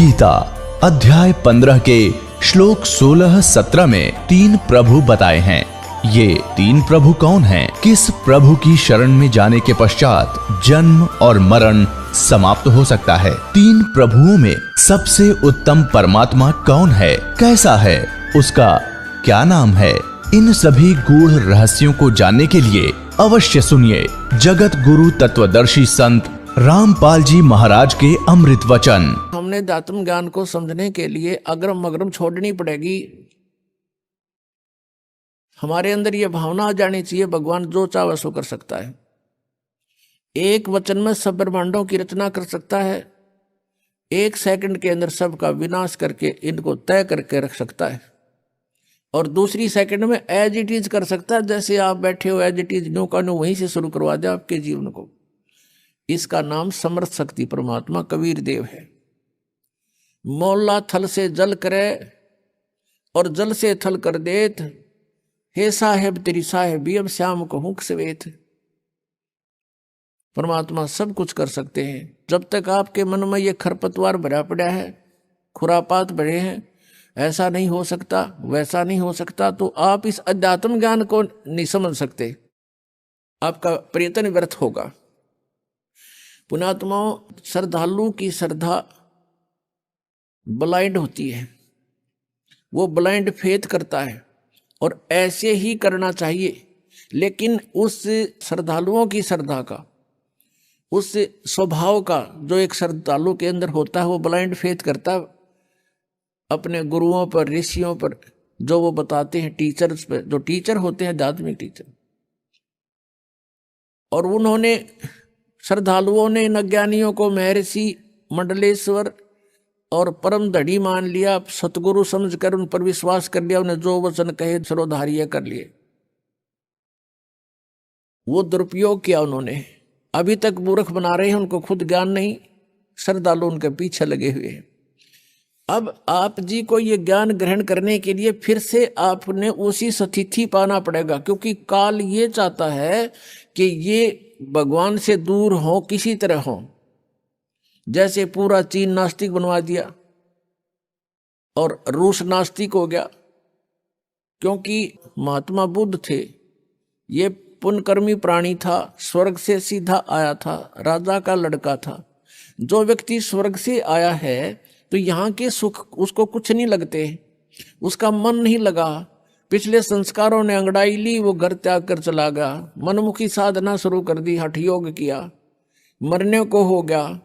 गीता अध्याय 15 के श्लोक 16-17 में 3 प्रभु बताए हैं। ये 3 प्रभु कौन हैं? किस प्रभु की शरण में जाने के पश्चात जन्म और मरण समाप्त हो सकता है? 3 प्रभुओं में सबसे उत्तम परमात्मा कौन है? कैसा है? उसका क्या नाम है? इन सभी गूढ़ रहस्यों को जानने के लिए अवश्य सुनिए जगत गुरु तत्वदर्शी संत रामपाल जी महाराज के अमृत वचन। हमने अध्यात्म ज्ञान को समझने के लिए अग्रम मग्रम छोड़नी पड़ेगी। हमारे अंदर ये भावना आ जानी चाहिए, भगवान जो चाहे सो कर सकता है। एक वचन में सब ब्रह्मांडों की रचना कर सकता है। 1 सेकंड के अंदर सबका विनाश करके इनको तय करके रख सकता है, और दूसरी सेकंड में एज इट इज कर सकता है। जैसे आप बैठे हो एज इट इज न्यू का न्यू वहीं से शुरू करवा दे आपके जीवन को। इसका नाम समर्थ शक्ति परमात्मा कबीर देव है। मौला थल से जल करे और जल से थल कर देत, हे साहेब तेरी साहेबी अब श्याम कहूं सवेत। परमात्मा सब कुछ कर सकते हैं। जब तक आपके मन में ये खरपतवार भरा पड़ा है, खुरापात भरे हैं, ऐसा नहीं हो सकता वैसा नहीं हो सकता, तो आप इस अध्यात्म ज्ञान को नहीं समझ सकते। आपका प्रयत्न व्यर्थ होगा। पुण्यात्माओं, श्रद्धालु की श्रद्धा ब्लाइंड होती है, वो ब्लाइंड फेथ करता है और ऐसे ही करना चाहिए। लेकिन उस श्रद्धालुओं की श्रद्धा का, उस स्वभाव का जो एक श्रद्धालु के अंदर होता है, वो ब्लाइंड फेथ करता है अपने गुरुओं पर, ऋषियों पर, जो वो बताते हैं, टीचर्स पर, जो टीचर होते हैं आध्यात्मिक टीचर। और उन्होंने श्रद्धालुओं ने इन अज्ञानियों को महर्षि मंडलेश्वर और परम धड़ी मान लिया, सतगुरु समझकर उन पर विश्वास कर लिया, उन्हें जो वचन कहे सर्वधार्य कर लिए। वो दुरुपयोग किया उन्होंने। अभी तक मूर्ख बना रहे हैं, उनको खुद ज्ञान नहीं, श्रद्धालु उनके पीछे लगे हुए हैं। अब आप जी को ये ज्ञान ग्रहण करने के लिए फिर से आपने उसी स्थिति पाना पड़ेगा, क्योंकि काल ये चाहता है कि ये भगवान से दूर हो, किसी तरह हो। जैसे पूरा चीन नास्तिक बनवा दिया और रूस नास्तिक हो गया, क्योंकि महात्मा बुद्ध थे, ये पुण्यकर्मी प्राणी था, स्वर्ग से सीधा आया था, राजा का लड़का था। जो व्यक्ति स्वर्ग से आया है तो यहाँ के सुख उसको कुछ नहीं लगते, उसका मन नहीं लगा, पिछले संस्कारों ने अंगड़ाई ली, वो घर त्याग कर चला गया, मनमुखी साधना शुरू कर दी, हठ योग किया, मरने को हो गया।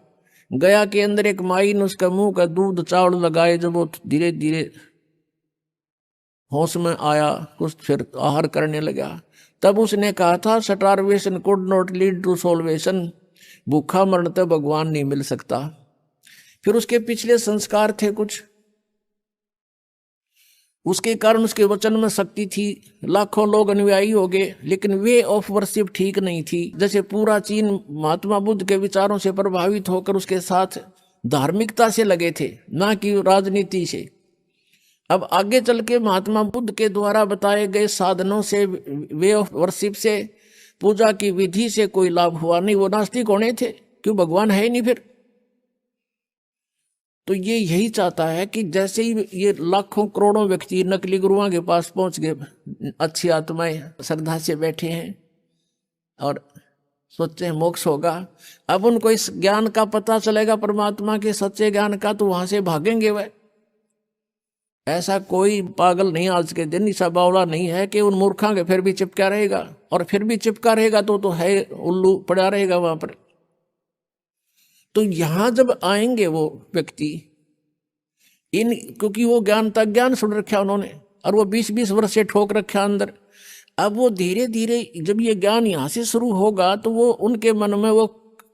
गया के अंदर एक माई ने उसका मुंह का दूध चावल लगाए, जब वो धीरे धीरे होश में आया, कुछ फिर आहार करने लगा, तब उसने कहा था starvation could not lead to salvation, भूखा मरण तो भगवान नहीं मिल सकता। फिर उसके पिछले संस्कार थे कुछ, उसके कारण उसके वचन में शक्ति थी, लाखों लोग अनुयायी हो गए, लेकिन वे ऑफ वर्शिप ठीक नहीं थी। जैसे पूरा चीन महात्मा बुद्ध के विचारों से प्रभावित होकर उसके साथ धार्मिकता से लगे थे, ना कि राजनीति से। अब आगे चल के महात्मा बुद्ध के द्वारा बताए गए साधनों से, वे ऑफ वर्शिप से, पूजा की विधि से कोई लाभ हुआ नहीं, वो नास्तिक होने थे। क्यों? भगवान है ही नहीं फिर। तो ये यही चाहता है कि जैसे ही ये लाखों करोड़ों व्यक्ति नकली गुरुओं के पास पहुंच गए, अच्छी आत्माएं श्रद्धा से बैठे हैं और सोचते हैं मोक्ष होगा, अब उनको इस ज्ञान का पता चलेगा, परमात्मा के सच्चे ज्ञान का, तो वहां से भागेंगे वह। ऐसा कोई पागल नहीं आज के दिन, ऐसा बावला नहीं है कि उन मूर्खों के फिर भी चिपका रहेगा, और फिर भी चिपका रहेगा तो है उल्लू पड़ा रहेगा वहां पर। तो यहां जब आएंगे वो व्यक्ति, क्योंकि वो ज्ञान तक ज्ञान सुन रखा उन्होंने, और वो 20-20 वर्ष से ठोक रखा अंदर। अब वो धीरे धीरे जब ये ज्ञान यहां से शुरू होगा, तो वो उनके मन में वो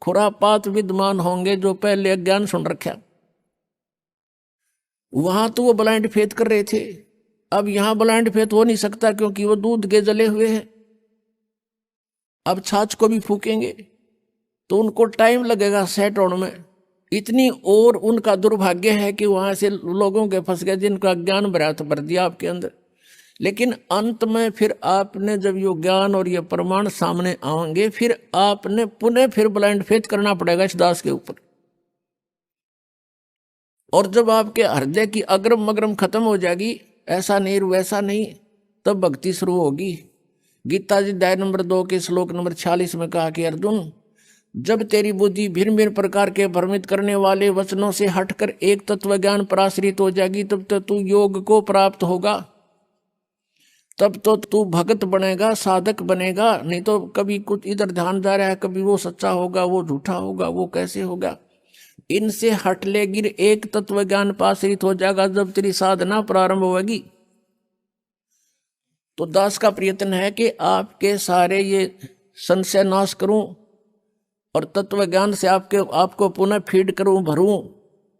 खुरापात विद्यमान होंगे जो पहले अज्ञान सुन रखा। वहां तो वो ब्लाइंड फेथ कर रहे थे, अब यहां ब्लाइंड फेथ हो नहीं सकता, क्योंकि वो दूध के जले हुए हैं। अब छाछ को भी फूकेंगे तो उनको टाइम लगेगा सेट होने में। इतनी और उनका दुर्भाग्य है कि वहां से लोगों के फंस गए जिनका ज्ञान भर दिया आपके अंदर। लेकिन अंत में फिर आपने जब ये ज्ञान और ये प्रमाण सामने आएंगे, फिर आपने पुनः फिर ब्लाइंड फेथ करना पड़ेगा इस दास के ऊपर। और जब आपके हृदय की अग्रम मग्रम खत्म हो जाएगी, ऐसा नहीं वैसा नहीं, तब भक्ति शुरू होगी। गीता जी अध्याय नंबर 2 के श्लोक नंबर 46 में कहा कि अर्जुन, जब तेरी बुद्धि भिन्न भिन्न प्रकार के भ्रमित करने वाले वचनों से हटकर एक तत्व ज्ञान पर आश्रित हो जाएगी, तब तो तू योग को प्राप्त होगा, तब तो तू भगत बनेगा, साधक बनेगा। नहीं तो कभी कुछ इधर ध्यान जा रहा है, कभी वो सच्चा होगा, वो झूठा होगा, वो कैसे होगा। इनसे हट ले गिर एक तत्व ज्ञान पर आश्रित हो जाएगा जब तेरी साधना प्रारंभ होगी। तो दास का प्रयत्न है कि आपके सारे ये संशय नाश करूं और तत्व ज्ञान से आपको पुनः फीड करूं, भरूं,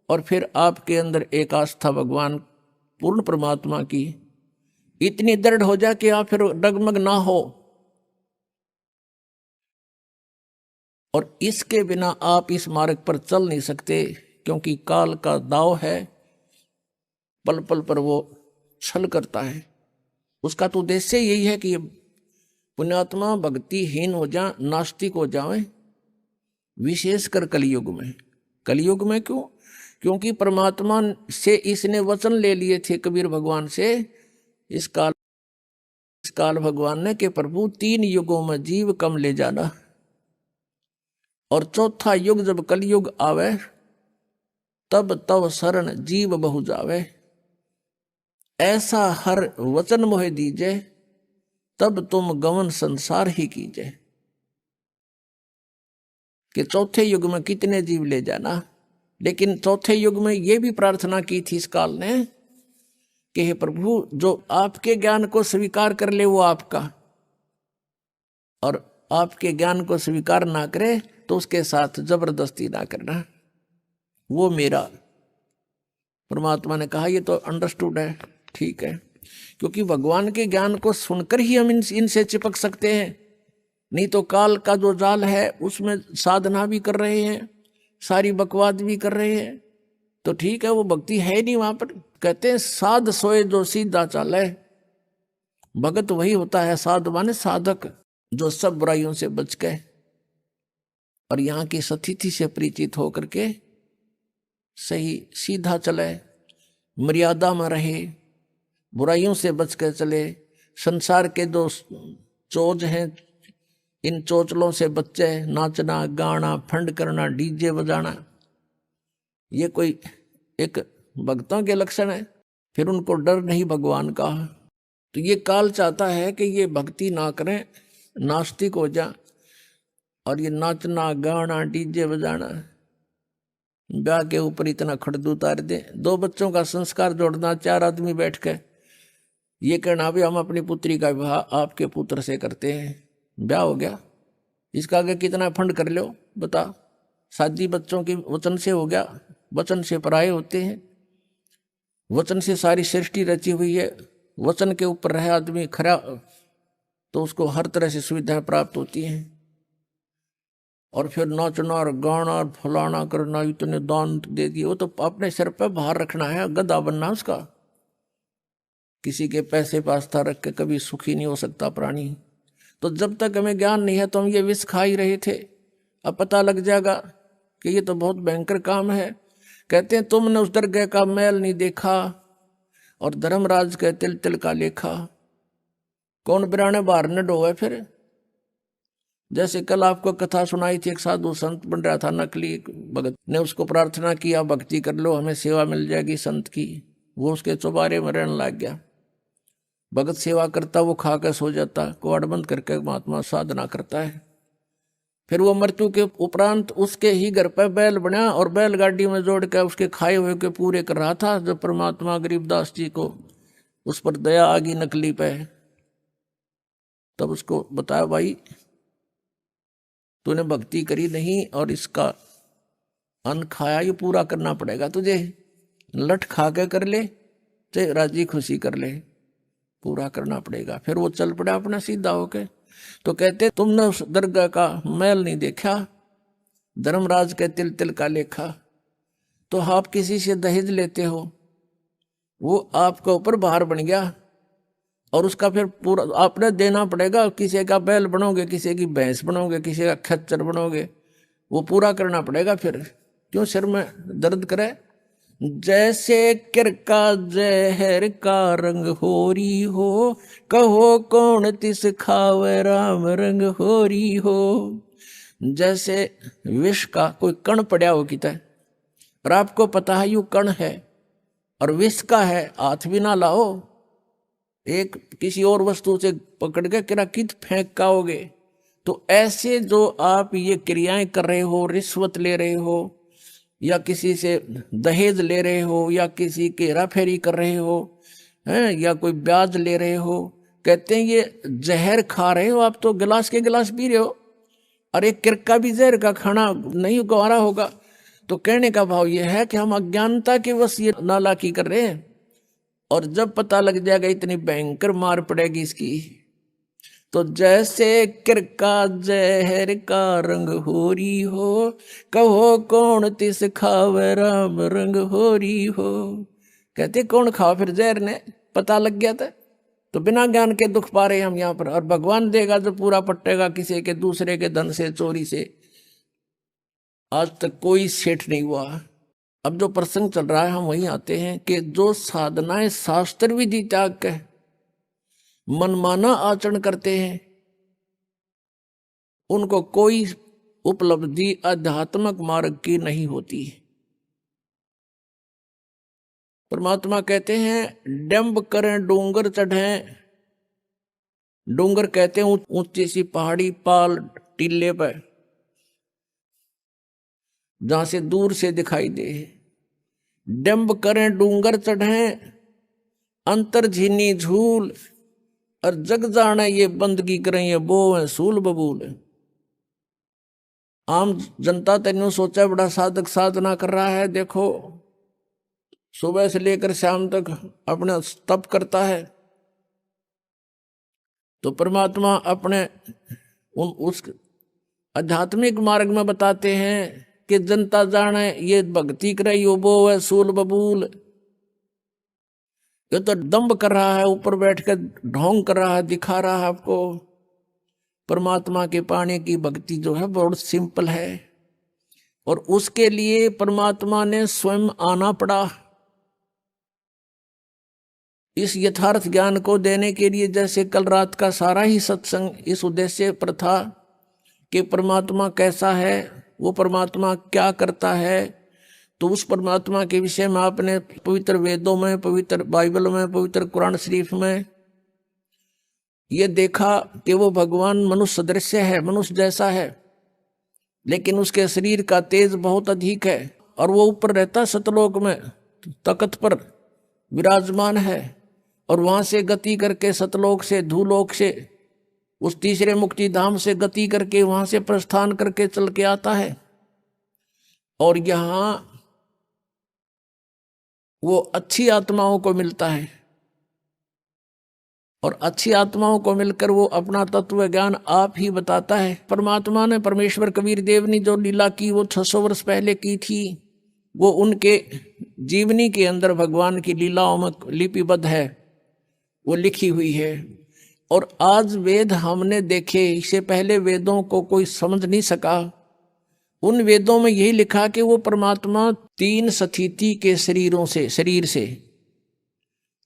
और फिर आपके अंदर एक आस्था भगवान पूर्ण परमात्मा की इतनी दृढ़ हो जाए कि आप फिर डगमग ना हो। और इसके बिना आप इस मार्ग पर चल नहीं सकते, क्योंकि काल का दाव है, पल पल पर वो छल करता है। उसका तो उद्देश्य यही है कि ये पुण्यात्मा भक्तिहीन हो जाए, नास्तिक हो जाए, विशेषकर कलयुग में। कलयुग में क्यों? क्योंकि परमात्मा से इसने वचन ले लिए थे कबीर भगवान से इस काल भगवान ने कि प्रभु 3 युगों में जीव कम ले जाना, और चौथा युग जब कलयुग आवे तब तव शरण जीव बहु जावे। ऐसा हर वचन मोहे दीजे, तब तुम गमन संसार ही कीजे। कि चौथे युग में कितने जीव ले जाना। लेकिन चौथे युग में ये भी प्रार्थना की थी इस काल ने कि हे प्रभु, जो आपके ज्ञान को स्वीकार कर ले वो आपका, और आपके ज्ञान को स्वीकार ना करे तो उसके साथ जबरदस्ती ना करना, वो मेरा। परमात्मा ने कहा ये तो अंडरस्टूड है, ठीक है, क्योंकि भगवान के ज्ञान को सुनकर ही हम इनसे चिपक सकते हैं। नहीं तो काल का जो जाल है उसमें साधना भी कर रहे हैं, सारी बकवाद भी कर रहे हैं, तो ठीक है, वो भक्ति है नहीं वहां पर। कहते हैं साध सोए जो सीधा चाले, भगत वही होता है, साध माने साधक, जो सब बुराइयों से बच गए और यहाँ की सतिथि से परिचित होकर के सही सीधा चले, मर्यादा में रहे, बुराइयों से बच कर चले। संसार के जो चोज हैं, इन चोचलों से बच्चे, नाचना गाना फंड करना डीजे बजाना, ये कोई एक भक्तों के लक्षण है। फिर उनको डर नहीं भगवान का। तो ये काल चाहता है कि ये भक्ति ना करें, नास्तिक हो जा, और ये नाचना गाना डीजे बजाना, ब्याह के ऊपर इतना खड़दू उतार दे। 2 बच्चों का संस्कार जोड़ना, 4 आदमी बैठ के ये कहना भी हम अपनी पुत्री का विवाह आपके पुत्र से करते हैं, ब्याह हो गया, इसका आगे कितना फंड कर लो बता। शादी बच्चों के वचन से हो गया, वचन से पराये होते हैं, वचन से सारी सृष्टि रची हुई है, वचन के ऊपर रहे आदमी खरा तो उसको हर तरह से सुविधाएं प्राप्त होती हैं। और फिर नाचना और गाना और फलाना करना, इतने दान दे दिए, वो तो अपने सिर पर भार रखना है, गधा बनना उसका। किसी के पैसे पास्ता रख के कभी सुखी नहीं हो सकता प्राणी। तो जब तक हमें ज्ञान नहीं है तो हम ये विष खा ही रहे थे। अब पता लग जाएगा कि ये तो बहुत भयंकर काम है। कहते हैं तुमने उस दरगाह का मैल नहीं देखा और धर्मराज के तिल तिल का लेखा, कौन बिराने बाहर न डोवे। फिर जैसे कल आपको कथा सुनाई थी, एक साधु संत बन रहा था, नकली भगत ने उसको प्रार्थना किया भक्ति कर लो हमें सेवा मिल जाएगी संत की, वो उसके चौबारे में रहने लग गया। भगत सेवा करता, वो खा कर सो जाता, कुआड़ बंद करके महात्मा साधना करता है। फिर वो मृत्यु के उपरांत उसके ही घर पर बैल बना और बैलगाड़ी में जोड़ कर उसके खाए हुए के पूरे कर रहा था। जब परमात्मा गरीबदास जी को उस पर दया आ गई नकली पे, तब उसको बताया भाई तूने भक्ति करी नहीं और इसका अन्न खाया, ये पूरा करना पड़ेगा तुझे, लठ खा के कर ले चाहे राजी खुशी कर ले, पूरा करना पड़ेगा। फिर वो चल पड़ा अपना सीधा होके। तो कहते तुमने उस दरगाह का मैल नहीं देखा, धर्मराज के तिल तिल का लेखा। तो आप किसी से दहेज लेते हो, वो आपके ऊपर भार बन गया और उसका फिर पूरा आपने देना पड़ेगा। किसी का बैल बनोगे, किसी की भैंस बनोगे, किसी का खच्चर बनोगे, वो पूरा करना पड़ेगा। फिर क्यों सिर में दर्द करे? जैसे किरका जहर का रंग होरी हो, कहो कौन तिस खावे राम रंग होरी हो। जैसे विष का कोई कण पड़ा हो किता है और आपको पता है यू कण है और विष का है, हाथ भी ना लाओ, एक किसी और वस्तु से पकड़ के किरा कित फेंक काओगे। तो ऐसे जो आप ये क्रियाएं कर रहे हो, रिश्वत ले रहे हो या किसी से दहेज ले रहे हो या किसी की हेराफेरी कर रहे हो हैं या कोई ब्याज ले रहे हो, कहते हैं ये जहर खा रहे हो आप, तो गिलास के गिलास पी रहे हो। और एक किरका भी जहर का खाना नहीं गवारा होगा। तो कहने का भाव यह है कि हम अज्ञानता के वश ये नालायकी कर रहे हैं, और जब पता लग जाएगा इतनी भयंकर मार पड़ेगी इसकी। तो जैसे किरका जहर का रंग होरी हो, कहो कौन तिस खावे राम रंग होरी हो। कहते कौन खाओ फिर जहर ने, पता लग गया था। तो बिना ज्ञान के दुख पा रहे हम यहाँ पर, और भगवान देगा जो पूरा पट्टेगा किसी के दूसरे के धन से चोरी से। आज तक कोई सेठ नहीं हुआ। अब जो प्रसंग चल रहा है हम वहीं आते हैं कि जो साधनाएं शास्त्र विधि त्याग के मनमाना आचरण करते हैं उनको कोई उपलब्धि आध्यात्मिक मार्ग की नहीं होती। परमात्मा कहते हैं डंब करें डूंगर चढ़ें। डूंगर कहते हैं ऊंची सी पहाड़ी पाल टीले पर जहां से दूर से दिखाई दे। डंब करें डूंगर चढ़ें, अंतर झीनी झूल, और जग जाने ये बंदगी करें ये बो है सूल बबूल। आम जनता तेनों सोचा बड़ा साधक साधना कर रहा है, देखो सुबह से लेकर शाम तक अपना तप करता है। तो परमात्मा अपने उस आध्यात्मिक मार्ग में बताते हैं कि जनता जाने ये भक्ति कर रही हो बो है सूल बबूल। ये तो दम्भ कर रहा है, ऊपर बैठ कर ढोंग कर रहा है, दिखा रहा है आपको। परमात्मा के पाने की भक्ति जो है बहुत सिंपल है, और उसके लिए परमात्मा ने स्वयं आना पड़ा इस यथार्थ ज्ञान को देने के लिए। जैसे कल रात का सारा ही सत्संग इस उद्देश्य पर था कि परमात्मा कैसा है, वो परमात्मा क्या करता है। तो उस परमात्मा के विषय में आपने पवित्र वेदों में, पवित्र बाइबल में, पवित्र कुरान शरीफ में ये देखा कि वो भगवान मनुष्य सदृश है, मनुष्य जैसा है, लेकिन उसके शरीर का तेज बहुत अधिक है, और वो ऊपर रहता सतलोक में तख्त पर विराजमान है, और वहां से गति करके सतलोक से धूलोक से उस तीसरे मुक्ति धाम से गति करके वहां से प्रस्थान करके चल के आता है। और यहां वो अच्छी आत्माओं को मिलता है, और अच्छी आत्माओं को मिलकर वो अपना तत्व ज्ञान आप ही बताता है। परमात्मा ने, परमेश्वर कबीर देव ने जो लीला की वो 600 वर्ष पहले की थी, वो उनके जीवनी के अंदर भगवान की लीलाओं में लिपिबद्ध है, वो लिखी हुई है। और आज वेद हमने देखे, इससे पहले वेदों को कोई समझ नहीं सका। उन वेदों में यही लिखा कि वो परमात्मा 3 स्थिति के शरीर से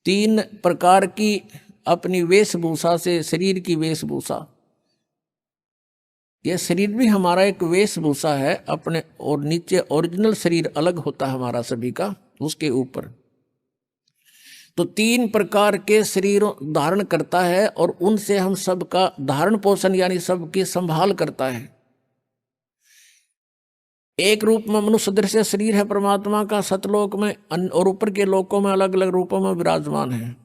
3 प्रकार की अपनी वेशभूषा से, शरीर की वेशभूषा, यह शरीर भी हमारा एक वेशभूषा है अपने, और नीचे ओरिजिनल शरीर अलग होता है हमारा सभी का, उसके ऊपर। तो 3 प्रकार के शरीरों धारण करता है, और उनसे हम सबका धारण पोषण यानी सबकी संभाल करता है। एक रूप में मनुष्य दृश्य शरीर है परमात्मा का, सतलोक में और ऊपर के लोकों में अलग अलग रूपों में विराजमान है।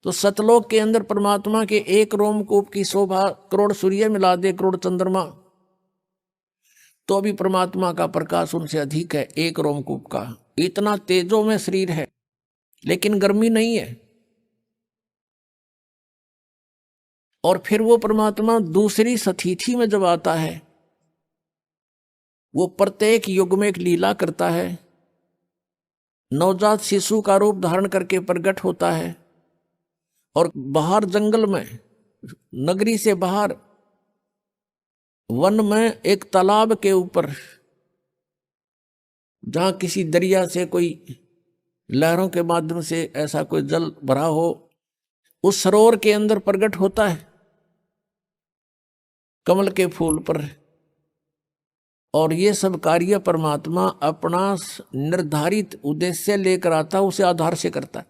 तो सतलोक के अंदर परमात्मा के एक रोमकूप की शोभा करोड़ सूर्य मिला दे, करोड़ चंद्रमा, तो भी परमात्मा का प्रकाश उनसे अधिक है एक रोमकूप का। इतना तेजों में शरीर है, लेकिन गर्मी नहीं है। और फिर वो परमात्मा दूसरी स्थिति में जब आता है, वो प्रत्येक युग में एक लीला करता है। नवजात शिशु का रूप धारण करके प्रकट होता है, और बाहर जंगल में, नगरी से बाहर वन में एक तालाब के ऊपर जहां किसी दरिया से कोई लहरों के माध्यम से ऐसा कोई जल भरा हो, उस सरोवर के अंदर प्रकट होता है कमल के फूल पर। और ये सब कार्य परमात्मा अपना निर्धारित उद्देश्य लेकर आता है, उसे आधार से करता है।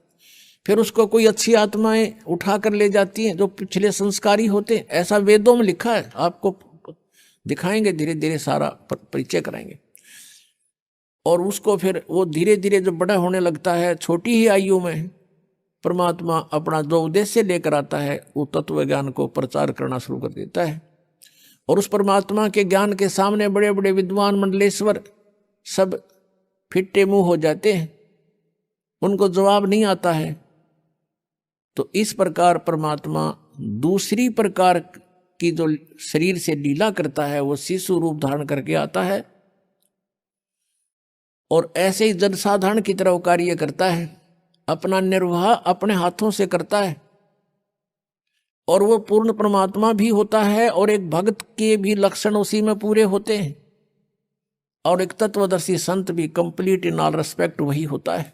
फिर उसको कोई अच्छी आत्माएं उठा कर ले जाती हैं जो पिछले संस्कारी होते हैं, ऐसा वेदों में लिखा है। आपको दिखाएंगे, धीरे धीरे सारा परिचय कराएंगे। और उसको फिर वो धीरे धीरे जो बड़ा होने लगता है, छोटी ही आयु में परमात्मा अपना जो उद्देश्य लेकर आता है वो तत्व ज्ञान को प्रचार करना शुरू कर देता है। और उस परमात्मा के ज्ञान के सामने बड़े बड़े विद्वान मंडलेश्वर सब फिट्टे मुंह हो जाते हैं, उनको जवाब नहीं आता है। तो इस प्रकार परमात्मा दूसरी प्रकार की जो शरीर से लीला करता है वो शिशु रूप धारण करके आता है, और ऐसे ही जनसाधारण की तरह कार्य करता है, अपना निर्वाह अपने हाथों से करता है। और वो पूर्ण परमात्मा भी होता है, और एक भक्त के भी लक्षण उसी में पूरे होते हैं, और एक तत्वदर्शी संत भी कंप्लीट इन ऑल रेस्पेक्ट वही होता है।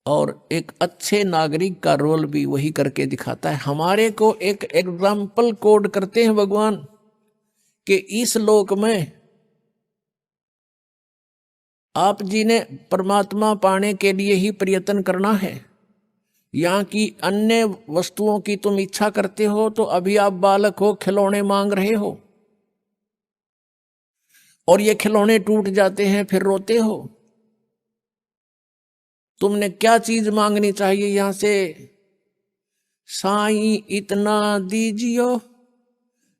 और एक अच्छे नागरिक का रोल भी वही करके दिखाता है। हमारे को एक एग्जाम्पल कोड करते हैं भगवान कि इस लोक में आप जी ने परमात्मा पाने के लिए ही प्रयत्न करना है। यहाँ की अन्य वस्तुओं की तुम इच्छा करते हो तो अभी आप बालक हो, खिलौने मांग रहे हो, और ये खिलौने टूट जाते हैं फिर रोते हो। तुमने क्या चीज मांगनी चाहिए यहां से? साईं इतना दीजियो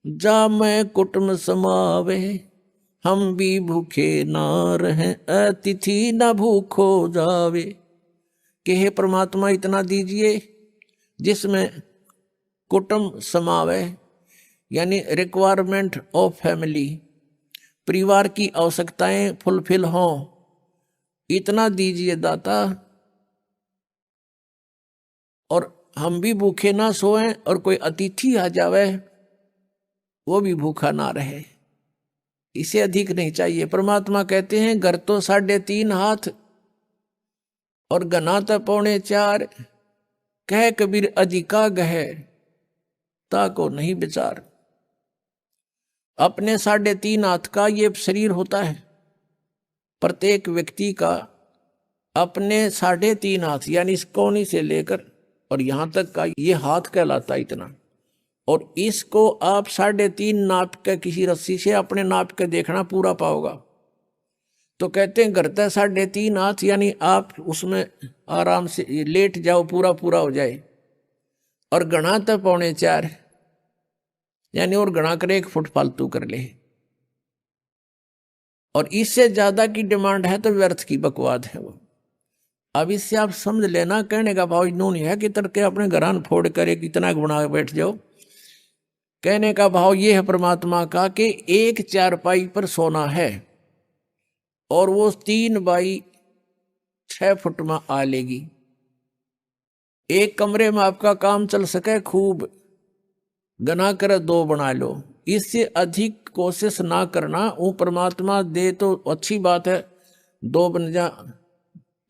जा मैं कुटुंब समावे, हम भी भूखे ना रहे अतिथि न भूखो जावे। कि हे परमात्मा इतना दीजिए जिसमें कुटुंब समावे, यानी रिक्वायरमेंट ऑफ फैमिली, परिवार की आवश्यकताएं फुलफिल हों, इतना दीजिए दाता। और हम भी भूखे ना सोएं और कोई अतिथि आ जावे वो भी भूखा ना रहे, इसे अधिक नहीं चाहिए। परमात्मा कहते हैं घर तो 3.5 हाथ और गना तो 4.25, कह कबीर अधिका गह ताको नहीं विचार। अपने 3.5 हाथ का ये शरीर होता है, प्रत्येक व्यक्ति का अपने 3.5 हाथ, यानी इस कोनी से लेकर और यहां तक का ये हाथ कहलाता है इतना। और इसको आप 3.5 नाप के किसी रस्सी से अपने नाप के देखना पूरा पाओगा। तो कहते हैं घर तक 3.5 हाथ, यानी आप उसमें आराम से लेट जाओ, पूरा पूरा हो जाए। और गणा तक 4.25, यानी और गणा कर 1 फुट फालतू कर ले। और इससे ज्यादा की डिमांड है तो व्यर्थ की बकवाद है वो। अब इससे आप समझ लेना, कहने का भाव इन्होंने है कि तरके अपने घरान फोड़ कर एक इतना गुणा बैठ जाओ। कहने का भाव ये है परमात्मा का कि 1 चारपाई पर सोना है और वो 3 बाई 6 फुट में आ लेगी। एक कमरे में आपका काम चल सके, खूब गना कर 2 बना लो, इससे अधिक कोशिश ना करना। वो परमात्मा दे तो अच्छी बात है, 2 बन जा,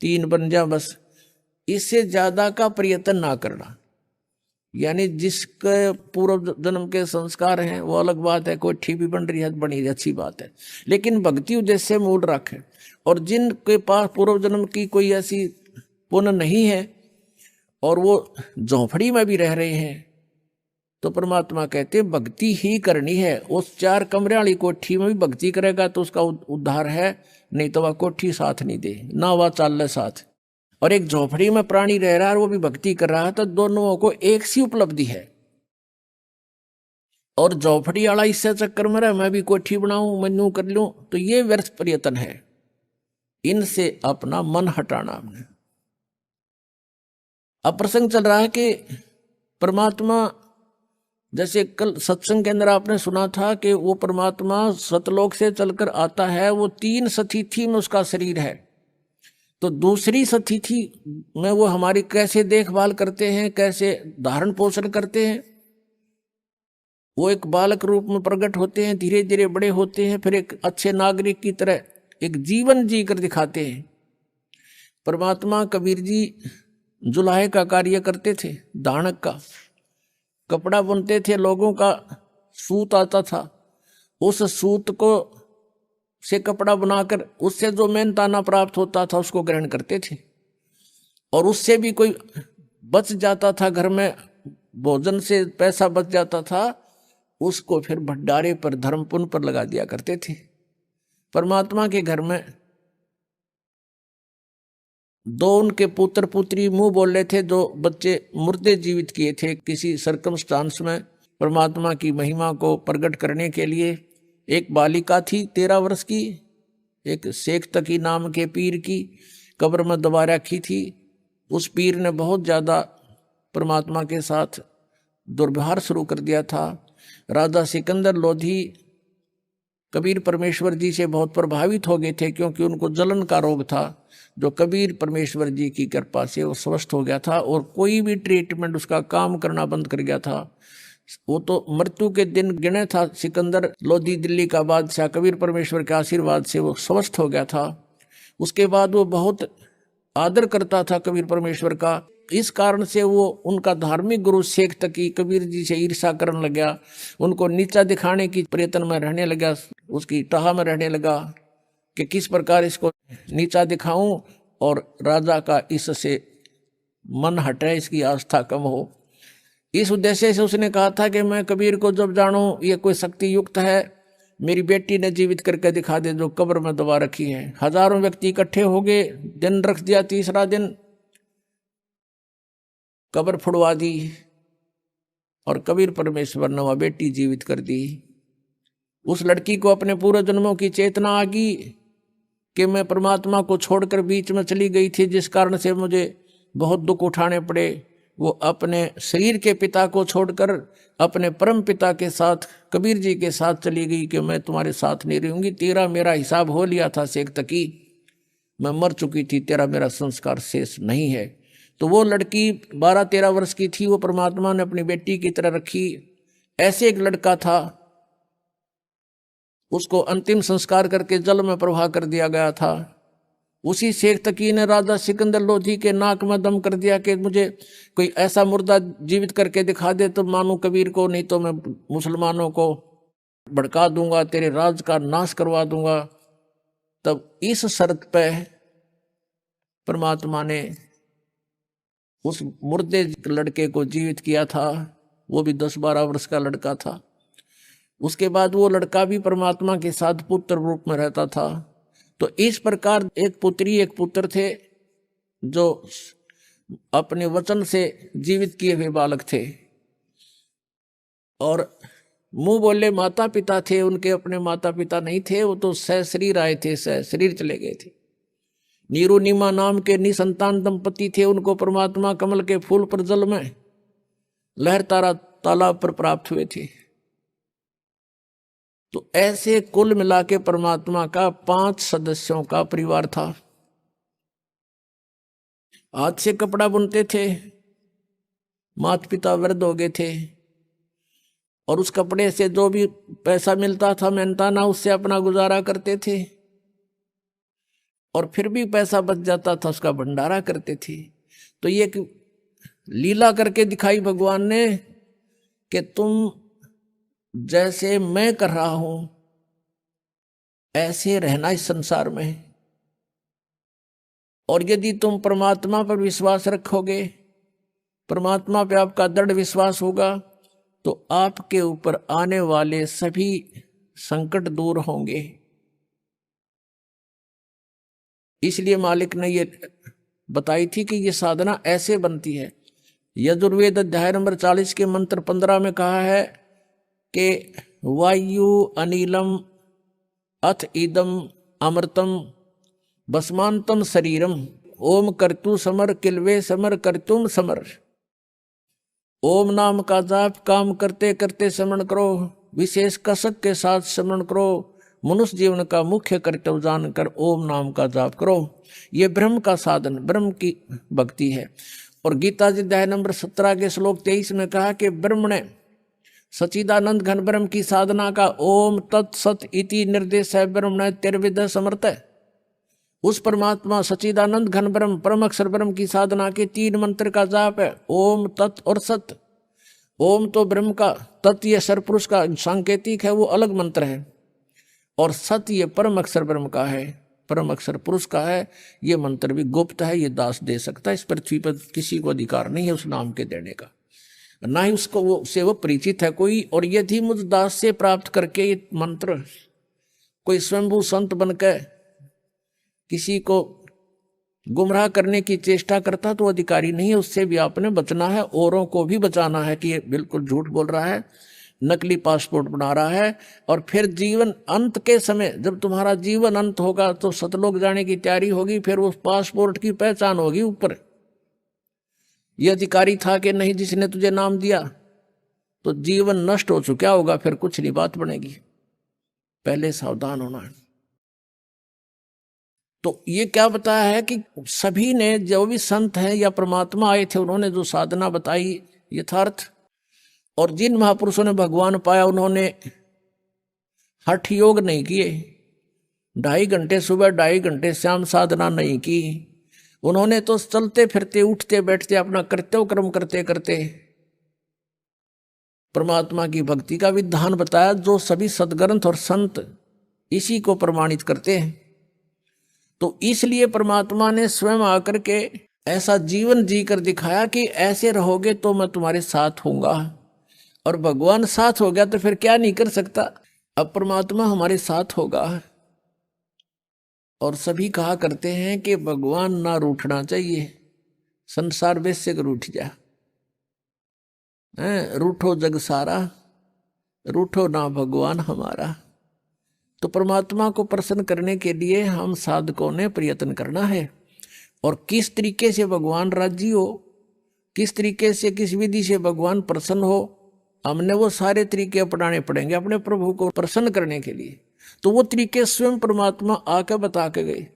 3 बन जा, बस इससे ज्यादा का प्रयत्न ना करना। यानी जिसके पूर्व जन्म के संस्कार हैं वो अलग बात है, कोई ठीक भी बन रही है बनी अच्छी बात है, लेकिन भक्ति उद्देश्य मूल रखे। और जिनके पास पूर्व जन्म की कोई ऐसी पुण्य नहीं है और वो झोंपड़ी में भी रह रहे हैं, तो परमात्मा कहते हैं भक्ति ही करनी है। उस 4 कमरे वाली कोठी में भी भक्ति करेगा तो उसका उद्धार है, नहीं तो वह कोठी साथ नहीं दे, ना वह चाल साथ। और एक झोपड़ी में प्राणी रह रहा है और वो भी भक्ति कर रहा है, तो दोनों को एक सी उपलब्धि है। और झोपड़ी वाला इससे चक्कर में रहा मैं भी कोठी बनाऊं, मनु कर लूं, तो ये व्यर्थ प्रयत्न है। इनसे अपना मन हटाना हमने। अब प्रसंग चल रहा है कि परमात्मा, जैसे कल सत्संग के अंदर आपने सुना था कि वो परमात्मा सतलोक से चलकर आता है, वो 3 सतिथि में उसका शरीर है। तो दूसरी सतिथि में वो हमारी कैसे देखभाल करते हैं, कैसे धारण पोषण करते हैं, वो एक बालक रूप में प्रकट होते हैं, धीरे धीरे बड़े होते हैं, फिर एक अच्छे नागरिक की तरह एक जीवन जी कर दिखाते हैं। परमात्मा कबीर जी जुलाहे का कार्य करते थे, दानक का कपड़ा बुनते थे, लोगों का सूत आता था, उस सूत को से कपड़ा बनाकर उससे जो मेहनताना प्राप्त होता था उसको ग्रहण करते थे। और उससे भी कोई बच जाता था, घर में भोजन से पैसा बच जाता था, उसको फिर भंडारे पर धर्म पुण्य पर लगा दिया करते थे। परमात्मा के घर में दो उनके पुत्र पुत्री मुंह बोल रहे थे, जो बच्चे मुर्दे जीवित किए थे किसी सर्कमस्टांस में परमात्मा की महिमा को प्रकट करने के लिए। एक बालिका थी 13 वर्ष की, एक शेख तकी नाम के पीर की कब्र में दबा रखी थी। उस पीर ने बहुत ज़्यादा परमात्मा के साथ दुर्व्यवहार शुरू कर दिया था। राजा सिकंदर लोधी कबीर परमेश्वर जी से बहुत प्रभावित हो गए थे, क्योंकि उनको जलन का रोग था, जो कबीर परमेश्वर जी की कृपा से वो स्वस्थ हो गया था और कोई भी ट्रीटमेंट उसका काम करना बंद कर गया था। वो तो मृत्यु के दिन गिने था। सिकंदर लोधी दिल्ली का बादशाह कबीर परमेश्वर के आशीर्वाद से वो स्वस्थ हो गया था। उसके बाद वो बहुत आदर करता था कबीर परमेश्वर का। इस कारण से वो उनका धार्मिक गुरु शेख तकी कबीर जी से ईर्ष्या करने लगा, उनको नीचा दिखाने की प्रयत्न में रहने लगा, उसकी टाह में रहने लगा कि किस प्रकार इसको नीचा दिखाऊं और राजा का इससे मन हटे, इसकी आस्था कम हो। इस उद्देश्य से उसने कहा था कि मैं कबीर को जब जानूं ये कोई शक्ति युक्त है, मेरी बेटी ने जीवित करके दिखा दे जो कब्र में दबा रखी है। हजारों व्यक्ति इकट्ठे हो गए, दिन रख दिया, तीसरा दिन कब्र फुड़वा दी और कबीर परमेश्वर ने वह बेटी जीवित कर दी। उस लड़की को अपने पूर्व जन्मों की चेतना आ गई कि मैं परमात्मा को छोड़कर बीच में चली गई थी, जिस कारण से मुझे बहुत दुख उठाने पड़े। वो अपने शरीर के पिता को छोड़कर अपने परम पिता के साथ कबीर जी के साथ चली गई कि मैं तुम्हारे साथ नहीं रहूंगी, तेरा मेरा हिसाब हो लिया था शेख तकी, मैं मर चुकी थी, तेरा मेरा संस्कार शेष नहीं है। तो वो लड़की 12-13 वर्ष की थी, वो परमात्मा ने अपनी बेटी की तरह रखी। ऐसे एक लड़का था, उसको अंतिम संस्कार करके जल में प्रवाह कर दिया गया था। उसी शेख तकी ने राजा सिकंदर लोधी के नाक में दम कर दिया कि मुझे कोई ऐसा मुर्दा जीवित करके दिखा दे तो मानू कबीर को, नहीं तो मैं मुसलमानों को भड़का दूंगा, तेरे राज का नाश करवा दूंगा। तब इस शर्त पे परमात्मा ने उस मुर्दे लड़के को जीवित किया था। वो भी 10-12 वर्ष का लड़का था। उसके बाद वो लड़का भी परमात्मा के साथ पुत्र रूप में रहता था। तो इस प्रकार एक पुत्री एक पुत्र थे जो अपने वचन से जीवित किए हुए बालक थे। और मुंह बोले माता पिता थे, उनके अपने माता पिता नहीं थे, वो तो सशरीर आए थे, सशरीर चले गए थे। नीरू नीमा नाम के निसंतान दंपति थे, उनको परमात्मा कमल के फूल पर जल में लहर तारा तालाब पर प्राप्त हुए थे। तो ऐसे कुल मिला के परमात्मा का 5 सदस्यों का परिवार था। हाथ से कपड़ा बुनते थे, माता पिता वृद्ध हो गए थे और उस कपड़े से जो भी पैसा मिलता था मेहनताना उससे अपना गुजारा करते थे। और फिर भी पैसा बच जाता था, उसका भंडारा करते थे। तो ये लीला करके दिखाई भगवान ने कि तुम जैसे मैं कर रहा हूं ऐसे रहना इस संसार में। और यदि तुम परमात्मा पर विश्वास रखोगे, परमात्मा पे आपका दृढ़ विश्वास होगा, तो आपके ऊपर आने वाले सभी संकट दूर होंगे। इसलिए मालिक ने ये बताई थी कि ये साधना ऐसे बनती है। यजुर्वेद अध्याय नंबर 40 के मंत्र 15 में कहा है कि वायु अनिलम अथ इदम अमृतम भस्मांतम शरीरम ओम कर्तु समर किलवे समर कर्तुम समर। ओम नाम का जाप काम करते करते स्मरण करो, विशेष कसक के साथ स्मरण करो। मनुष्य जीवन का मुख्य कर्तव्य जानकर ओम नाम का जाप करो। ये ब्रह्म का साधन, ब्रह्म की भक्ति है। और गीता जी अध्याय नंबर 17 के श्लोक 23 में कहा कि ब्रह्म ने सच्चिदानंद घन ब्रह्म की साधना का ओम तत्सत इति निर्देश है ब्रह्म तिर्विद समर्थ है। उस परमात्मा सच्चिदानंद घन ब्रह्म परम अक्षर ब्रह्म की साधना के 3 मंत्र का जाप है, ओम तत् और सत। ओम तो ब्रह्म का, तत् ये सरपुरुष का सांकेतिक है, वो अलग मंत्र है, और सत ये परम अक्षर ब्रह्म का है, परम अक्षर पुरुष का है। ये मंत्र भी गुप्त है, ये दास दे सकता है, इस पृथ्वी पर किसी को अधिकार नहीं है उस नाम के देने का, ना ही उसको वो परिचित है कोई। और यदि मुझ दास से प्राप्त करके ये मंत्र कोई स्वयंभू संत बनकर किसी को गुमराह करने की चेष्टा करता तो अधिकारी नहीं है, उससे भी आपने बचना है, औरों को भी बचाना है कि ये बिल्कुल झूठ बोल रहा है, नकली पासपोर्ट बना रहा है। और फिर जीवन अंत के समय जब तुम्हारा जीवन अंत होगा तो सतलोक जाने की तैयारी होगी, फिर उस पासपोर्ट की पहचान होगी ऊपर ये अधिकारी था कि नहीं जिसने तुझे नाम दिया, तो जीवन नष्ट हो चुका होगा, फिर कुछ नहीं बात बनेगी। पहले सावधान होना है। तो ये क्या बताया है कि सभी ने, जो भी संत हैं या परमात्मा आए थे, उन्होंने जो साधना बताई यथार्थ, और जिन महापुरुषों ने भगवान पाया उन्होंने हठ योग नहीं किए, 2.5 घंटे सुबह 2.5 घंटे शाम साधना नहीं की, उन्होंने तो चलते फिरते उठते बैठते अपना कर्तव्य कर्म करते करते परमात्मा की भक्ति का विधान बताया, जो सभी सदग्रंथ और संत इसी को प्रमाणित करते हैं। तो इसलिए परमात्मा ने स्वयं आकर के ऐसा जीवन जी कर दिखाया कि ऐसे रहोगे तो मैं तुम्हारे साथ होऊंगा। और भगवान साथ हो गया तो फिर क्या नहीं कर सकता। अब परमात्मा हमारे साथ होगा। और सभी कहा करते हैं कि भगवान ना रूठना चाहिए, संसार वैसे रूठ जा, रूठो जग सारा, रूठो ना भगवान हमारा। तो परमात्मा को प्रसन्न करने के लिए हम साधकों ने प्रयत्न करना है। और किस तरीके से भगवान राजी हो, किस तरीके से किस विधि से भगवान प्रसन्न हो, हमने वो सारे तरीके अपनाने पड़ेंगे अपने प्रभु को प्रसन्न करने के लिए। तो वो तरीके स्वयं परमात्मा आकर बता के गए।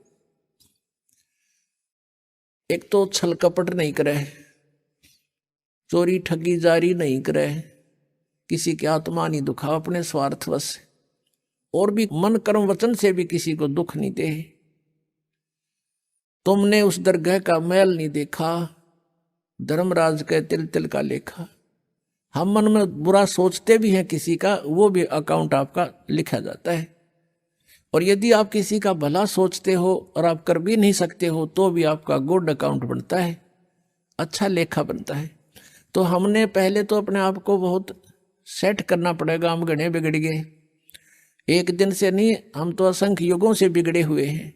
एक तो छल कपट नहीं करे, चोरी ठगी जारी नहीं करे, किसी की आत्मा नहीं दुखा अपने स्वार्थवश, और भी मन कर्म वचन से भी किसी को दुख नहीं दे। तुमने उस दरगाह का मैल नहीं देखा, धर्मराज के तिल तिल का लेखा। हम मन में बुरा सोचते भी हैं किसी का, वो भी अकाउंट आपका लिखा जाता है। और यदि आप किसी का भला सोचते हो और आप कर भी नहीं सकते हो तो भी आपका गुड अकाउंट बनता है, अच्छा लेखा बनता है। तो हमने पहले तो अपने आप को बहुत सेट करना पड़ेगा। हम घने बिगड़ गए, एक दिन से नहीं, हम तो असंख्य युगों से बिगड़े हुए हैं।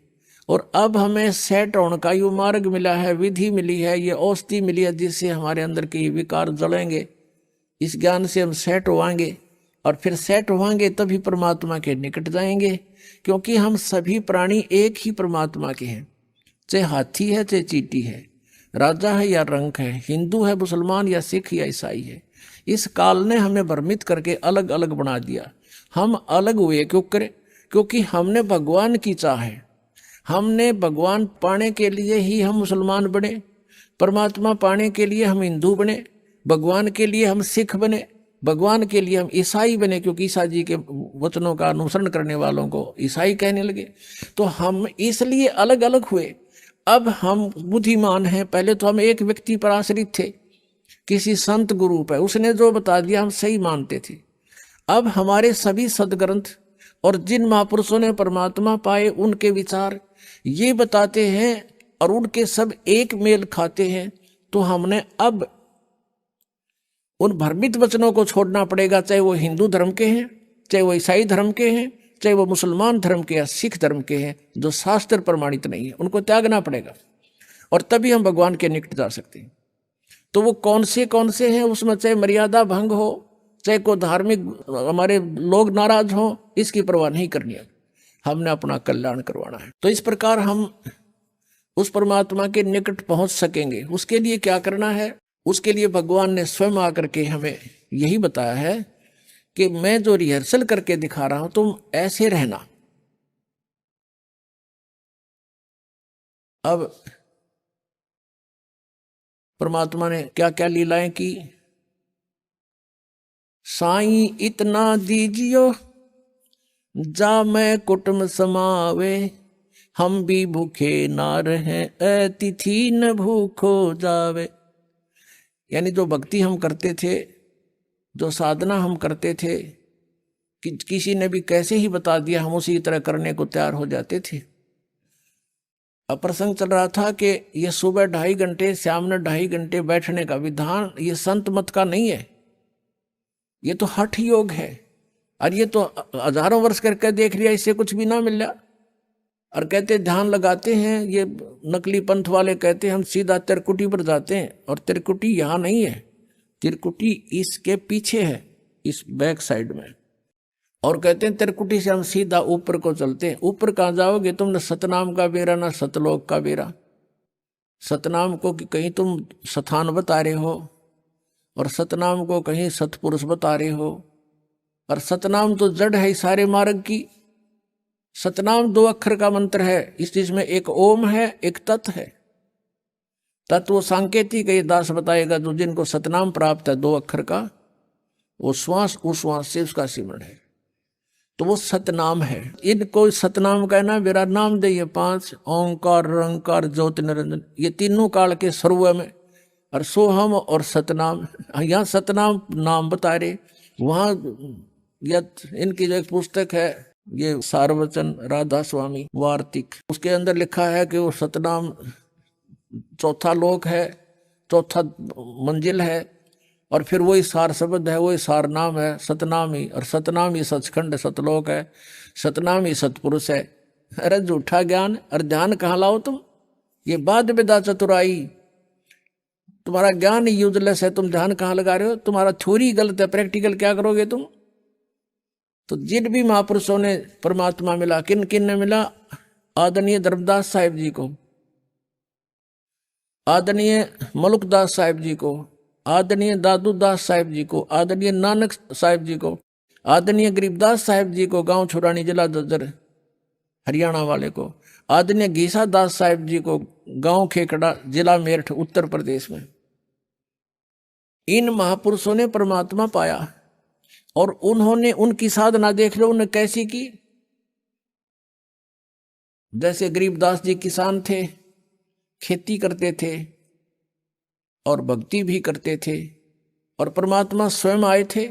और अब हमें सेट होने का ये मार्ग मिला है, विधि मिली है, ये औषधि मिली है, जिससे हमारे अंदर के विकार जलेंगे। इस ज्ञान से हम सेट होवांगे, और फिर सेट होवांगे तभी परमात्मा के निकट जाएंगे। क्योंकि हम सभी प्राणी एक ही परमात्मा के हैं, चाहे हाथी है चाहे चींटी है, राजा है या रंक है, हिंदू है मुसलमान या सिख या ईसाई है। इस काल ने हमें भ्रमित करके अलग अलग बना दिया। हम अलग हुए क्यों करे? क्योंकि हमने भगवान की चाह है, हमने भगवान पाने के लिए ही हम मुसलमान बने, परमात्मा पाने के लिए हम हिंदू बने, भगवान के लिए हम सिख बने, भगवान के लिए हम ईसाई बने, क्योंकि ईसा जी के वचनों का अनुसरण करने वालों को ईसाई कहने लगे। तो हम इसलिए अलग अलग हुए। अब हम बुद्धिमान हैं। पहले तो हम एक व्यक्ति पर आश्रित थे, किसी संत गुरु पर, उसने जो बता दिया हम सही मानते थे। अब हमारे सभी सदग्रंथ और जिन महापुरुषों ने परमात्मा पाए उनके विचार ये बताते हैं, और उनके सब एक मेल खाते हैं। तो हमने अब उन भ्रमित वचनों को छोड़ना पड़ेगा, चाहे वो हिंदू धर्म के हैं, चाहे वो ईसाई धर्म के हैं, चाहे वो मुसलमान धर्म के या सिख धर्म के हैं, जो शास्त्र प्रमाणित नहीं है, उनको त्यागना पड़ेगा। और तभी हम भगवान के निकट जा सकते हैं। तो वो कौन से हैं, उसमें चाहे मर्यादा भंग हो, चाहे को धार्मिक हमारे लोग नाराज हो, इसकी परवाह नहीं करनी है। हमने अपना कल्याण करवाना है। तो इस प्रकार हम उस परमात्मा के निकट पहुंच सकेंगे। उसके लिए क्या करना है? उसके लिए भगवान ने स्वयं आकर के हमें यही बताया है कि मैं जो रिहर्सल करके दिखा रहा हूं तुम ऐसे रहना। अब परमात्मा ने क्या क्या लीलाएं की, साईं इतना दीजियो जा मैं कुटुम समावे, हम भी भूखे ना रहे अतिथि न भूखो जावे। यानी जो भक्ति हम करते थे, जो साधना हम करते थे, कि किसी ने भी कैसे ही बता दिया हम उसी तरह करने को तैयार हो जाते थे। अब प्रसंग चल रहा था कि ये सुबह 2.5 घंटे, शाम में 2.5 घंटे बैठने का विधान ये संत मत का नहीं है, ये तो हठ योग है। और ये तो हजारों वर्ष करके देख लिया, इससे कुछ भी ना मिल रहा। और कहते ध्यान लगाते हैं, ये नकली पंथ वाले कहते हैं हम सीधा तिरकुटी पर जाते हैं, और तिरकुटी यहाँ नहीं है, तिरकुटी इसके पीछे है, इस बैक साइड में। और कहते हैं तिरकुटी से हम सीधा ऊपर को चलते हैं। ऊपर कहाँ जाओगे तुम? न सतनाम का बेरा ना सतलोक का बेरा। सतनाम को कि कहीं तुम स्थान बता रहे हो, और सतनाम को कहीं सतपुरुष बता रहे हो। और सतनाम तो जड़ है सारे मार्ग की। सतनाम 2 अक्षर का मंत्र है, इस चीज में एक ओम है, एक तत् है। तत्व सांकेतिक ये दास बताएगा, जो जिनको सतनाम प्राप्त है 2 अक्षर का, वो श्वास उस श्वास से उसका सिमरण है, तो वो सतनाम है। इनको सतनाम कहना मेरा नाम दे। ये 5 ओंकार रंकार ज्योत निरंजन, ये तीनों काल के सर्व में, और सोहम और सतनाम। यहाँ सतनाम नाम बता रहे, वहाँ इनकी जो एक पुस्तक है, ये सारवचन राधा स्वामी वार्तिक, उसके अंदर लिखा है कि वो सतनाम चौथा लोक है, चौथा मंजिल है, और फिर वही सार शब्द है, वही सार नाम है, सतनाम ही। और सतनाम ही सचखंड सतलोक है, सतनाम ही सतपुरुष है। अरे झूठा ज्ञान और ध्यान कहाँ लाओ तुम? ये बाद विदा चतुराई, तुम्हारा ज्ञान यूजलेस है, तुम ध्यान कहाँ लगा रहे हो? तुम्हारा थ्योरी गलत है, प्रैक्टिकल क्या करोगे तुम? तो जिन भी महापुरुषों ने परमात्मा मिला, किन किन ने मिला? आदरणीय धर्मदास साहिब जी को, आदरणीय मलुकदास साहिब जी को, आदरणीय दादू दास साहिब जी को, आदरणीय नानक साहिब जी को, आदरणीय गरीबदास साहिब जी को, गांव छुरानी जिला ददर हरियाणा वाले को, आदरणीय घीसा दास साहिब जी को, गांव खेकड़ा जिला मेरठ उत्तर प्रदेश में। इन महापुरुषों ने परमात्मा पाया, और उन्होंने उनकी साधना देख लो उन्हें कैसी की। जैसे गरीबदास जी किसान थे, खेती करते थे और भक्ति भी करते थे, और परमात्मा स्वयं आए थे,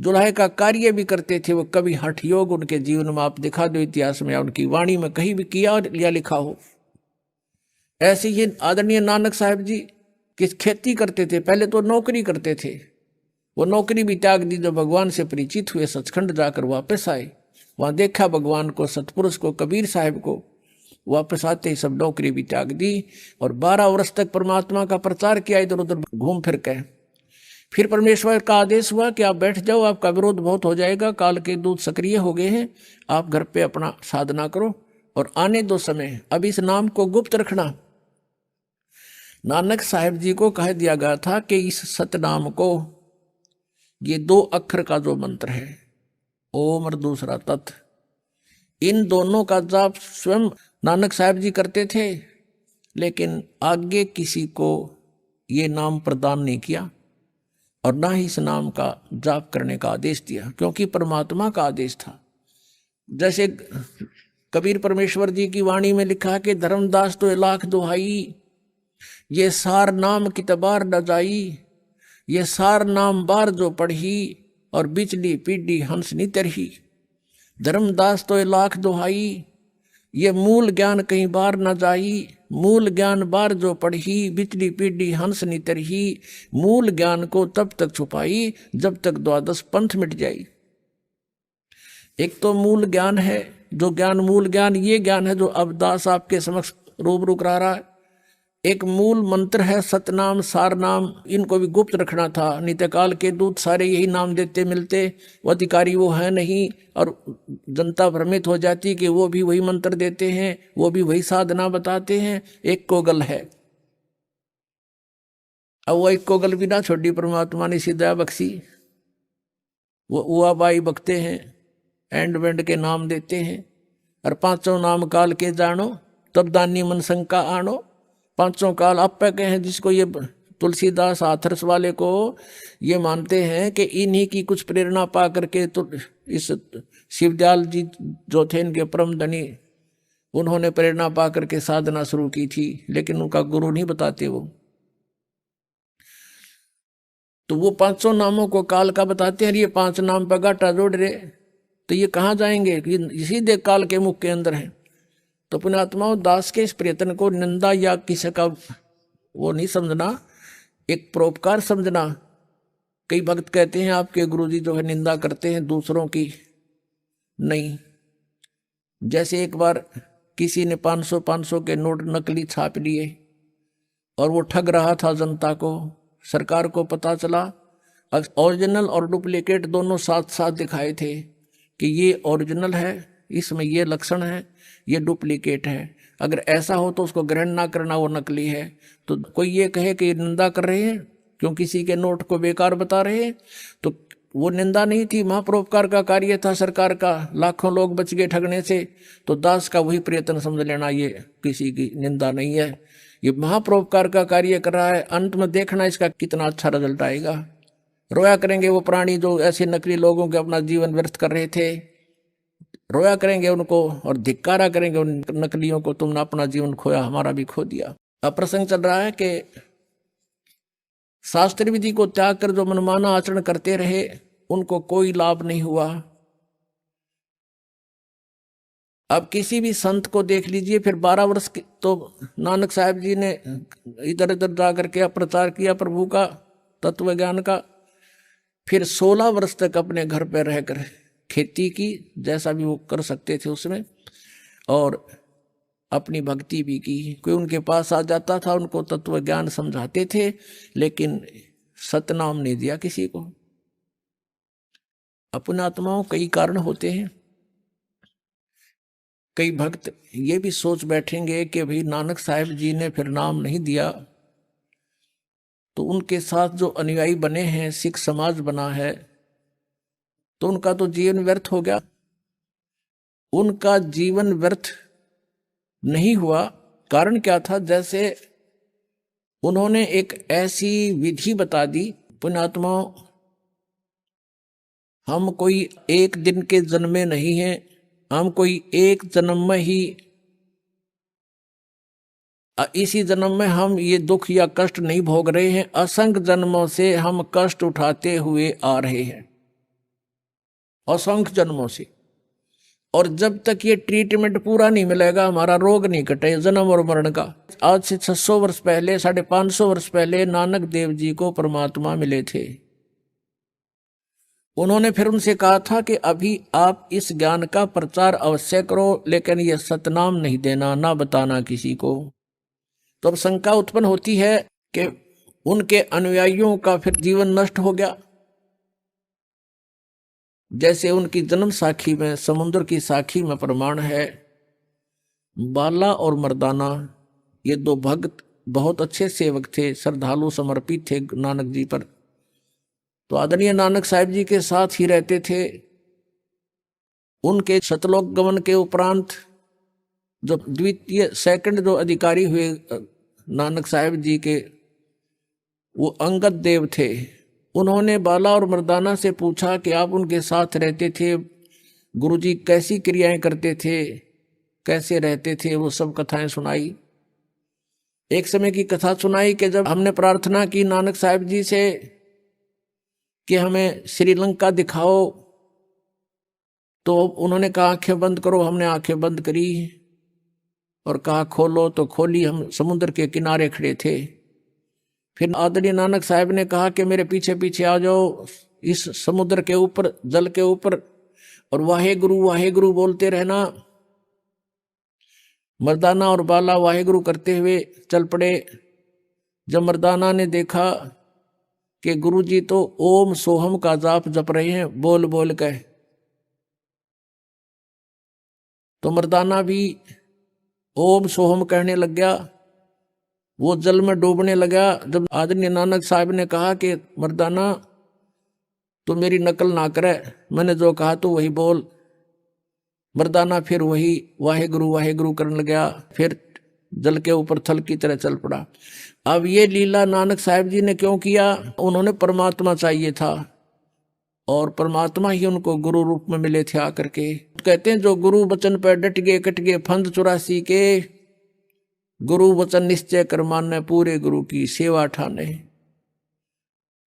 जुलाहे का कार्य भी करते थे। वो कभी हठ योग उनके जीवन में आप दिखा दो इतिहास में या उनकी वाणी में कहीं भी किया या लिखा हो। ऐसे ही आदरणीय नानक साहिब जी किस खेती करते थे, पहले तो नौकरी करते थे, वो नौकरी भी त्याग दी, जो भगवान से परिचित हुए, सचखंड जाकर वापस आए, वहां देखा भगवान को, सतपुरुष को, कबीर साहिब को, वापस आते ही सब नौकरी भी त्याग दी, और 12 वर्ष तक परमात्मा का प्रचार किया इधर उधर घूम फिर के। फिर परमेश्वर का आदेश हुआ कि आप बैठ जाओ, आपका विरोध बहुत हो जाएगा, काल के दूत सक्रिय हो गए हैं, आप घर पे अपना साधना करो और आने दो समय, अब इस नाम को गुप्त रखना। नानक साहिब जी को कह दिया गया था कि इस सतनाम को, ये 2 अक्षर का जो मंत्र है, ओम और दूसरा तत्, इन दोनों का जाप स्वयं नानक साहिब जी करते थे, लेकिन आगे किसी को ये नाम प्रदान नहीं किया, और ना ही इस नाम का जाप करने का आदेश दिया, क्योंकि परमात्मा का आदेश था। जैसे कबीर परमेश्वर जी की वाणी में लिखा कि धर्मदास तो 1,00,000 दुहाई, ये सार नाम कितबार न जाई, ये सार नाम बार जो पढ़ी, और बिचली पीढ़ी हंस नी तरही। धर्मदास तो 1,00,000 दुहाई, ये मूल ज्ञान कहीं बार न जाई, मूल ज्ञान बार जो पढ़ी, बिचली पीढ़ी हंस नी तरही। मूल ज्ञान को तब तक छुपाई जब तक 12 पंथ मिट जाई। एक तो मूल ज्ञान है, जो ज्ञान मूल ज्ञान ये ज्ञान है जो अब दास आपके समक्ष रूबरू करा रहा है। एक मूल मंत्र है सतनाम सार नाम, इनको भी गुप्त रखना था, नित्यकाल के दूत सारे यही नाम देते मिलते, वो अधिकारी वो है नहीं, और जनता भ्रमित हो जाती कि वो भी वही मंत्र देते हैं, वो भी वही साधना बताते हैं। एक कोगल है, अब वो एक कोगल भी ना छोड़ी, परमात्मा ने सीधा बख्शी, वो उआ बाई बकते हैं, एंड वेंड के नाम देते हैं, और 5 नाम काल के जानो, तब दानी मन शंका आनो। 5 काल आप पे के हैं, जिसको ये तुलसीदास हाथरस वाले को ये मानते हैं कि इन्हीं की कुछ प्रेरणा पा करके तो इस शिवदयाल जी जो थे इनके परम धनी, उन्होंने प्रेरणा पा करके साधना शुरू की थी, लेकिन उनका गुरु नहीं बताते वो। तो वो 500 नामों को काल का बताते हैं, ये 5 नाम पर गाटा जोड़ रहे, तो ये कहाँ जाएंगे? इसी दे काल के मुख के अंदर है। तो पुण्यात्माओं, दास के इस प्रयत्न को निंदा या किसी का वो नहीं समझना, एक परोपकार समझना। कई भक्त कहते हैं आपके गुरुजी जो है निंदा करते हैं दूसरों की, नहीं। जैसे एक बार किसी ने 500 के नोट नकली छाप लिए और वो ठग रहा था जनता को। सरकार को पता चला, ओरिजिनल और डुप्लीकेट दोनों साथ साथ दिखाए थे कि ये ओरिजिनल है, इसमें ये लक्षण है, ये डुप्लीकेट है। अगर ऐसा हो तो उसको ग्रहण ना करना, वो नकली है। तो कोई ये कहे कि ये निंदा कर रहे हैं क्यों किसी के नोट को बेकार बता रहे हैं, तो वो निंदा नहीं थी, महापरोपकार का कार्य था सरकार का। लाखों लोग बच गए ठगने से, तो दास का वही प्रयत्न समझ लेना, ये किसी की निंदा नहीं है, ये महापरोपकार का कार्य कर रहा है। अंत में देखना इसका कितना अच्छा रिजल्ट आएगा। रोया करेंगे वो प्राणी जो ऐसे नकली लोगों के अपना जीवन व्यर्थ कर रहे थे, रोया करेंगे उनको और धिक्कारा करेंगे उन नकलियों को, तुमने अपना जीवन खोया, हमारा भी खो दिया। अब प्रसंग चल रहा है कि शास्त्र विधि को त्याग कर जो मनमाना आचरण करते रहे, उनको कोई लाभ नहीं हुआ। अब किसी भी संत को देख लीजिए, फिर 12 वर्ष तो नानक साहब जी ने इधर इधर जा करके प्रचार किया प्रभु का तत्व ज्ञान का। फिर 16 वर्ष तक अपने घर पर रहकर खेती की, जैसा भी वो कर सकते थे उसमें, और अपनी भक्ति भी की। कोई उनके पास आ जाता था, उनको तत्व ज्ञान समझाते थे, लेकिन सतनाम नहीं दिया किसी को। अपने आत्माओं कई कारण होते हैं। कई भक्त ये भी सोच बैठेंगे कि भाई नानक साहब जी ने फिर नाम नहीं दिया, तो उनके साथ जो अनुयायी बने हैं, सिख समाज बना है, तो उनका तो जीवन व्यर्थ हो गया। उनका जीवन व्यर्थ नहीं हुआ। कारण क्या था? जैसे उन्होंने एक ऐसी विधि बता दी, पुण्यात्माओं, हम कोई एक दिन के जन्मे नहीं हैं, हम कोई एक जन्म में ही, इसी जन्म में हम ये दुख या कष्ट नहीं भोग रहे हैं, असंख्य जन्मों से हम कष्ट उठाते हुए आ रहे हैं, असंख्य जन्मों से। और जब तक ये ट्रीटमेंट पूरा नहीं मिलेगा, हमारा रोग नहीं कटे जन्म और मरण का। आज से 600 वर्ष पहले, 550 वर्ष पहले नानक देव जी को परमात्मा मिले थे। उन्होंने फिर उनसे कहा था कि अभी आप इस ज्ञान का प्रचार अवश्य करो, लेकिन यह सतनाम नहीं देना, ना बताना किसी को। तो अब शंका उत्पन्न होती है कि उनके अनुयायियों का फिर जीवन नष्ट हो गया। जैसे उनकी जन्म साखी में, समुद्र की साखी में प्रमाण है, बाला और मर्दाना ये 2 भक्त बहुत अच्छे सेवक थे, श्रद्धालु समर्पित थे नानक जी पर। तो आदरणीय नानक साहब जी के साथ ही रहते थे। उनके सतलोक गमन के उपरांत जो द्वितीय सेकंड जो अधिकारी हुए नानक साहब जी के, वो अंगद देव थे। उन्होंने बाला और मर्दाना से पूछा कि आप उनके साथ रहते थे, गुरुजी कैसी क्रियाएं करते थे, कैसे रहते थे, वो सब कथाएं सुनाई। एक समय की कथा सुनाई कि जब हमने प्रार्थना की नानक साहब जी से कि हमें श्रीलंका दिखाओ, तो उन्होंने कहा आंखें बंद करो। हमने आंखें बंद करी और कहा खोलो, तो खोली। हम समुद्र के किनारे खड़े थे। फिर आदरणीय नानक साहब ने कहा कि मेरे पीछे पीछे आ जाओ, इस समुद्र के ऊपर, जल के ऊपर, और वाहे गुरु बोलते रहना। मर्दाना और बाला वाहे गुरु करते हुए चल पड़े। जब मर्दाना ने देखा कि गुरुजी तो ओम सोहम का जाप जप रहे हैं बोल बोल के, तो मर्दाना भी ओम सोहम कहने लग गया। वो जल में डूबने लगा। जब आदरणीय नानक साहब ने कहा कि मर्दाना तो मेरी नकल ना करे, मैंने जो कहा तो वही बोल, मर्दाना फिर वही वाहे गुरु करने लगा। फिर जल के ऊपर थल की तरह चल पड़ा। अब ये लीला नानक साहब जी ने क्यों किया? उन्होंने परमात्मा चाहिए था और परमात्मा ही उनको गुरु रूप में मिले थे आकर के। कहते हैं जो गुरु वचन पर डट गए कट गए फंद 84 के, गुरु वचन निश्चय कर माने पूरे गुरु की सेवा ठाने।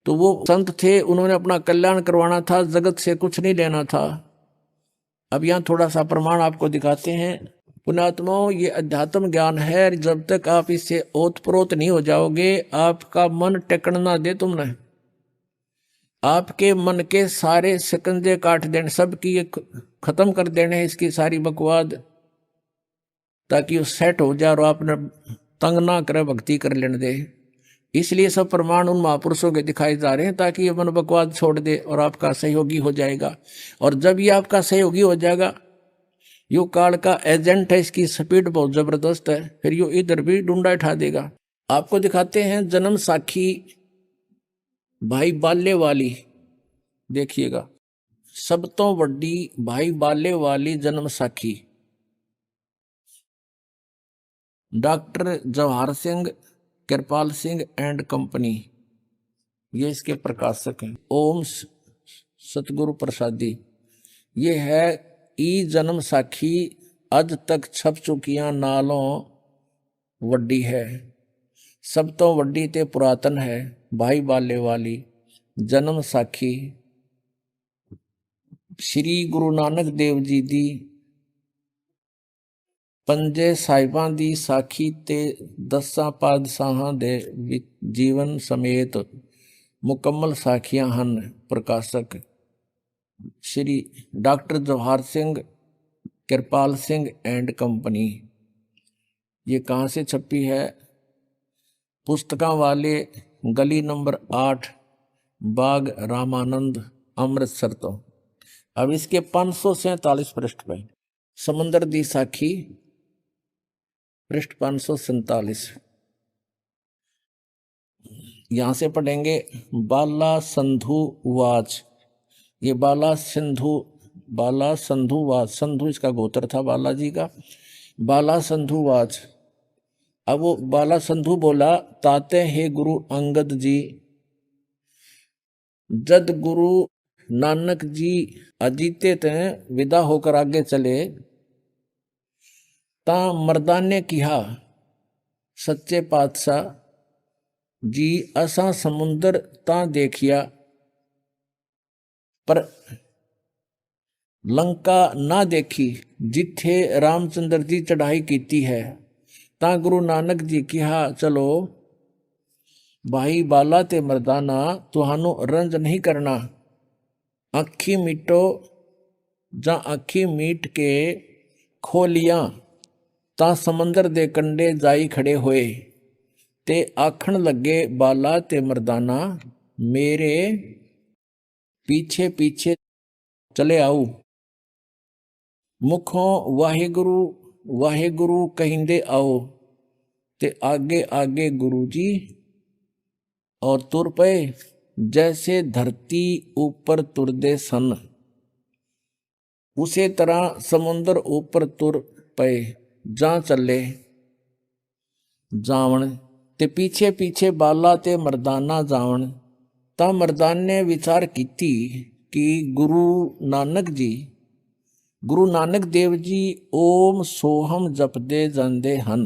तो वो संत थे, उन्होंने अपना कल्याण करवाना था, जगत से कुछ नहीं लेना था। अब यहाँ थोड़ा सा प्रमाण आपको दिखाते हैं। पुण्यात्माओं, ये अध्यात्म ज्ञान है, जब तक आप इससे ओतप्रोत नहीं हो जाओगे, आपका मन टेकन ना दे तुमने, आपके मन के सारे शिकंजे काट देने, सबकी ये खत्म कर देने इसकी सारी बकवाद, ताकि वो सेट हो जाए और आपने तंग ना करे, भक्ति कर लेने दे। इसलिए सब प्रमाण उन महापुरुषों के दिखाए जा रहे हैं, ताकि ये मन बकवाद छोड़ दे और आपका सहयोगी हो जाएगा। और जब ये आपका सहयोगी हो जाएगा, यो काल का एजेंट है, इसकी स्पीड बहुत जबरदस्त है, फिर यो इधर भी डूंडा उठा देगा। आपको दिखाते हैं जन्म साखी भाई बाले वाली, देखिएगा, सब तो बड़ी भाई बाले वाली जन्म साखी doctor Jawahar Singh Kripal Singh and company, ये इसके प्रकाशक हैं। ओम सतगुरु प्रसादी, ये है ई जन्म साखी, अज तक छप चुकियां नालों वड्डी है, सब तो वड्डी ते पुरातन है, भाई बाले वाली जन्म साखी श्री गुरु नानक देव जी दी पंजे साहिबां दी साखी ते 10 पातशाहां दे जीवन समेत मुकम्मल साखियां हन। प्रकाशक Shri doctor Jawahar Singh Kripal Singh and company. ये कहाँ से छपी है? पुस्तकां वाले गली नंबर 8 बाग रामानंद अमृतसर। तो अब इसके 547 पृष्ठ पे समंदर दी साखी, पृष्ठ 547, यहां से पढ़ेंगे। बाला संधु वाच, ये बाला संधु वाच, संधु इसका गोत्र था बालाजी का, बाला संधु वाच। अब वो बाला संधु बोला, ताते हे गुरु अंगद जी, जद गुरु नानक जी अजीते ते विदा होकर आगे चले, ता मर्दाने किहा सच्चे पातशाह जी, असा समुंदर ता देखिया पर लंका ना देखी, जिथे रामचंद्र जी चढ़ाई कीती है। ता गुरु नानक जी किहा, चलो भाई बाला ते मर्दाना, तुहानू रंज नहीं करना, अखी मीटो जा अखी मीट के खोलिया, ता समंदर दे कंडे जाई खड़े होए, ते आखण लगे बाला ते मर्दाना, मेरे पीछे पीछे चले आओ। मुखों वाहेगुरु वाहेगुरु कहिंदे आओ, ते आगे आगे गुरु जी और तुर पे जैसे धरती ऊपर तुरदे सन, उसे तरह समुंदर ऊपर तुर पे जा चले जावण, ते पीछे पीछे बाला ते मर्दाना जावण। ता मर्दान ने विचार कीती कि गुरु नानक देव जी ओम सोहम जपदे जांदे हन।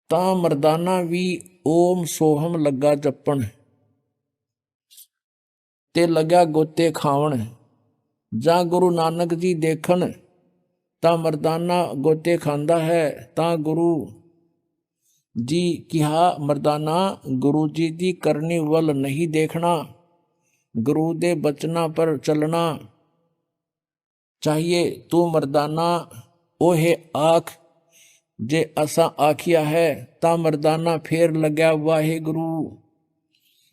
ता मर्दाना भी ओम सोहम लगा जपण, ते लगा गोते खावण। जा गुरु नानक जी देखन, ता मर्दाना गोते खांदा है। ता गुरु जी किहा, मर्दाना गुरु जी दी करनी वल नहीं देखना, गुरु दे बचना पर चलना चाहिए। तू मर्दाना ओहे आख, जे असा आखिया है। ता मर्दाना फेर लग्या वाहेगुरु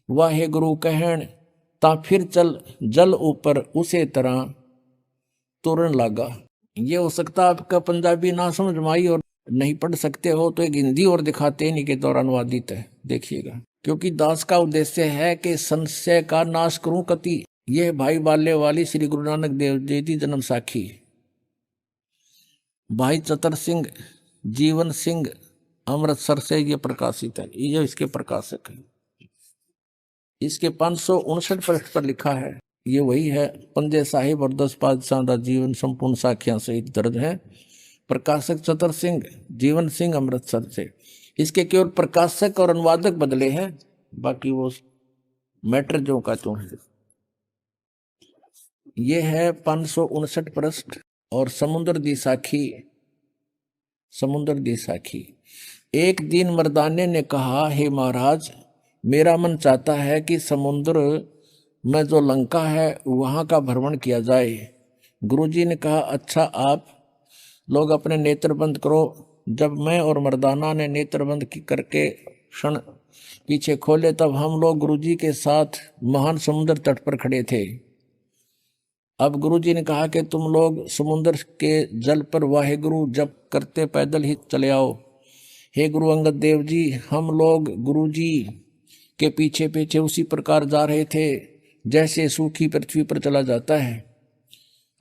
वाहेगुरु कहण, ता फिर चल जल ऊपर उसे तरह तुरन लगा। ये हो सकता आपका पंजाबी ना समझ में आई और नहीं पढ़ सकते हो, तो एक हिंदी और दिखाते हैं के दौरान अनुवादित है, देखिएगा। क्योंकि दास का उद्देश्य है कि संशय का नाश करूं कति। यह भाई बाले वाली श्री गुरु नानक देव जी की जन्म साखी। भाई चतर सिंह जीवन सिंह अमृतसर से ये प्रकाशित है, ये इसके प्रकाशक है। इसके 559 पृष्ठ पर लिखा है, ये वही है। पंजे साहिब और 10 पातशाह का जीवन संपूर्ण साखियां सहित दर्ज है। प्रकाशक चतर सिंह जीवन सिंह अमृतसर से। इसके केवल प्रकाशक और अनुवादक बदले हैं, बाकी वो मैटर जो का त्यों है। ये है 559 पृष्ठ। और समुद्र दी साखी। समुद्र दी साखी। एक दिन मर्दाने ने कहा, हे महाराज, मेरा मन चाहता है कि समुद्र में जो लंका है वहां का भ्रमण किया जाए। गुरुजी ने कहा, अच्छा, आप लोग अपने नेत्र बंद करो। जब मैं और मर्दाना ने नेत्र बंद करके क्षण पीछे खोले, तब हम लोग गुरुजी के साथ महान समुद्र तट पर खड़े थे। अब गुरुजी ने कहा कि तुम लोग समुद्र के जल पर वाहेगुरु जप करते पैदल ही चले आओ। हे गुरु अंगद देव जी, हम लोग गुरुजी के पीछे पीछे उसी प्रकार जा रहे थे जैसे सूखी पृथ्वी पर चला जाता है।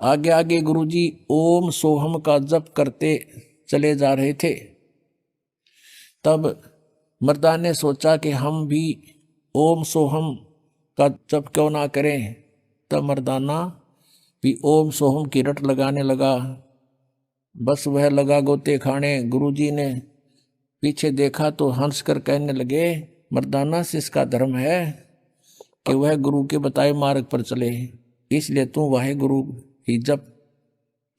आगे आगे गुरुजी ओम सोहम का जप करते चले जा रहे थे। तब मर्दान ने सोचा कि हम भी ओम सोहम का जप क्यों ना करें। तब मर्दाना भी ओम सोहम की रट लगाने लगा। बस वह लगा गोते खाने। गुरुजी ने पीछे देखा तो हंस कर कहने लगे, मर्दाना से इसका धर्म है कि वह गुरु के बताए मार्ग पर चले, इसलिए तू वाहे गुरु ही जप,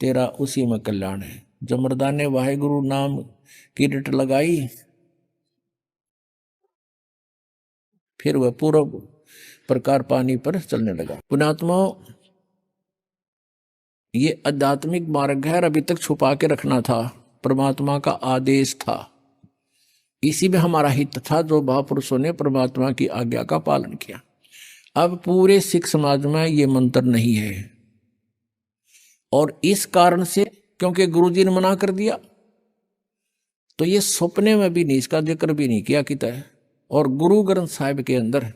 तेरा उसी में कल्याण है। जब मर्दाने वाहे गुरु नाम की रट लगाई, फिर वह पूरा प्रकार पानी पर चलने लगा। पुण्यात्मा, ये आध्यात्मिक मार्ग है, अभी तक छुपा के रखना था, परमात्मा का आदेश था। इसी में हमारा हित था जो महापुरुषों ने परमात्मा की आज्ञा का पालन किया। अब पूरे सिख समाज में ये मंत्र नहीं है, और इस कारण से क्योंकि गुरुजी ने मना कर दिया, तो ये सपने में भी नहीं, इसका जिक्र भी नहीं किया किता है। और गुरु ग्रंथ साहिब के अंदर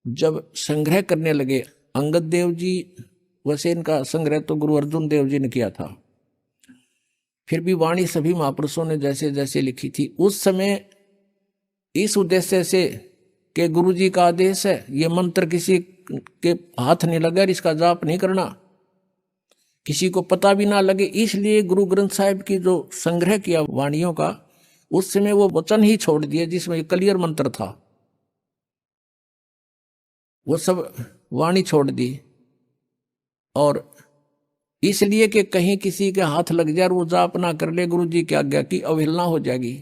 जब संग्रह करने लगे अंगद देव जी, वैसे इनका संग्रह तो गुरु अर्जुन देव जी ने किया था, फिर भी वाणी सभी महापुरुषों ने जैसे जैसे लिखी थी उस समय इस उद्देश्य से कि गुरुजी का आदेश है, ये मंत्र किसी के हाथ नहीं लगा, इसका जाप नहीं करना, किसी को पता भी ना लगे, इसलिए गुरु ग्रंथ साहिब की जो संग्रह किया वाणियों का, उस समय वो वचन ही छोड़ दिए जिसमें क्लियर मंत्र था, वो सब वाणी छोड़ दी। और इसलिए कि कहीं किसी के हाथ लग जाए और वो जाप ना कर ले, गुरु जी की आज्ञा की अवहेलना हो जाएगी।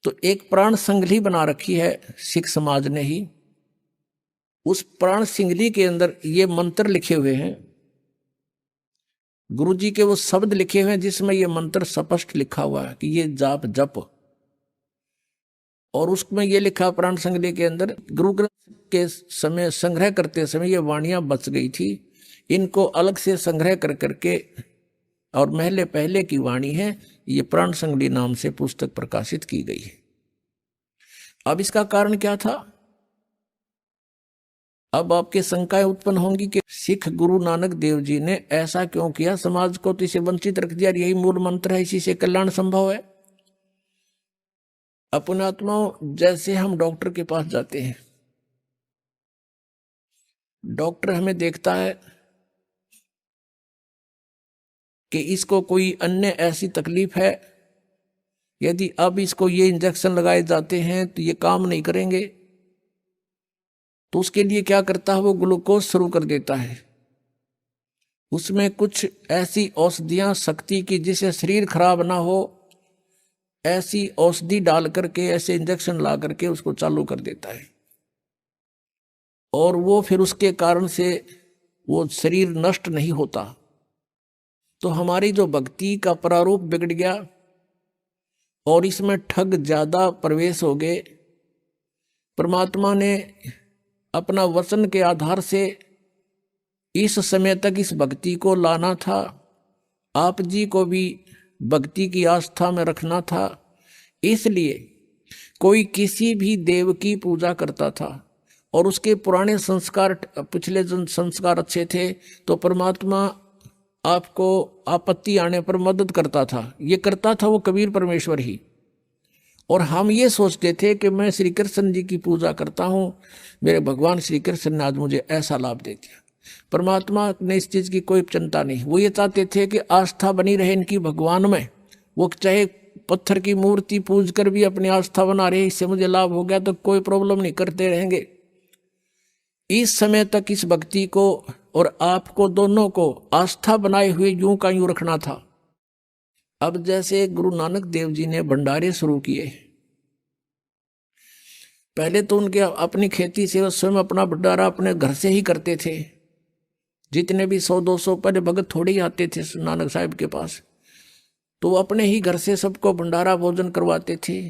तो एक प्राण संगली बना रखी है सिख समाज ने ही। उस प्राण संगली के अंदर ये मंत्र लिखे हुए हैं, गुरु जी के वो शब्द लिखे हुए हैं जिसमें ये मंत्र स्पष्ट लिखा हुआ है कि ये जाप जप। और उसमें ये लिखा प्राण संगली के अंदर, गुरु ग्रंथ के समय संग्रह करते समय ये वाणियां बच गई थी, इनको अलग से संग्रह कर करके, और महले पहले की वाणी है, ये प्राण संगली नाम से पुस्तक प्रकाशित की गई है। अब इसका कारण क्या था? अब आपके शंकाएं उत्पन्न होंगी कि सिख गुरु नानक देव जी ने ऐसा क्यों किया, समाज को तो इसे वंचित रख दिया, यही मूल मंत्र है, इसी से कल्याण संभव है। अपने आत्माओं, जैसे हम डॉक्टर के पास जाते हैं, डॉक्टर हमें देखता है कि इसको कोई अन्य ऐसी तकलीफ है, यदि अब इसको ये इंजेक्शन लगाए जाते हैं तो ये काम नहीं करेंगे, तो उसके लिए क्या करता है, वो ग्लूकोज शुरू कर देता है। उसमें कुछ ऐसी औषधियां शक्ति की जिससे शरीर खराब ना हो, ऐसी औषधि डाल करके, ऐसे इंजेक्शन ला करके उसको चालू कर देता है। और वो फिर उसके कारण से वो शरीर नष्ट नहीं होता। तो हमारी जो भक्ति का प्रारूप बिगड़ गया और इसमें ठग ज्यादा प्रवेश हो गए। परमात्मा ने अपना वचन के आधार से इस समय तक इस भक्ति को लाना था, आप जी को भी भक्ति की आस्था में रखना था। इसलिए कोई किसी भी देव की पूजा करता था और उसके पुराने संस्कार, पिछले जन संस्कार अच्छे थे, तो परमात्मा आपको आपत्ति आने पर मदद करता था, ये करता था वो कबीर परमेश्वर ही। और हम ये सोचते थे कि मैं श्री कृष्ण जी की पूजा करता हूँ, मेरे भगवान श्री कृष्ण ने आज मुझे ऐसा लाभ दे दिया। परमात्मा ने इस चीज की कोई चिंता नहीं, वो ये चाहते थे कि आस्था बनी रहे इनकी भगवान में। वो चाहे पत्थर की मूर्ति पूज कर भी अपनी आस्था बना रहे, इससे मुझे लाभ हो गया तो कोई प्रॉब्लम नहीं, करते रहेंगे। इस समय तक इस भक्ति को और आपको दोनों को आस्था बनाए हुए यूं का यूं रखना था। अब जैसे गुरु नानक देव जी ने भंडारे शुरू किए, पहले तो उनके अपनी खेती से वो स्वयं अपना भंडारा अपने घर से ही करते थे। जितने भी 100-200 पहले भगत थोड़े ही आते थे नानक साहब के पास, तो वो अपने ही घर से सबको भंडारा भोजन करवाते थे।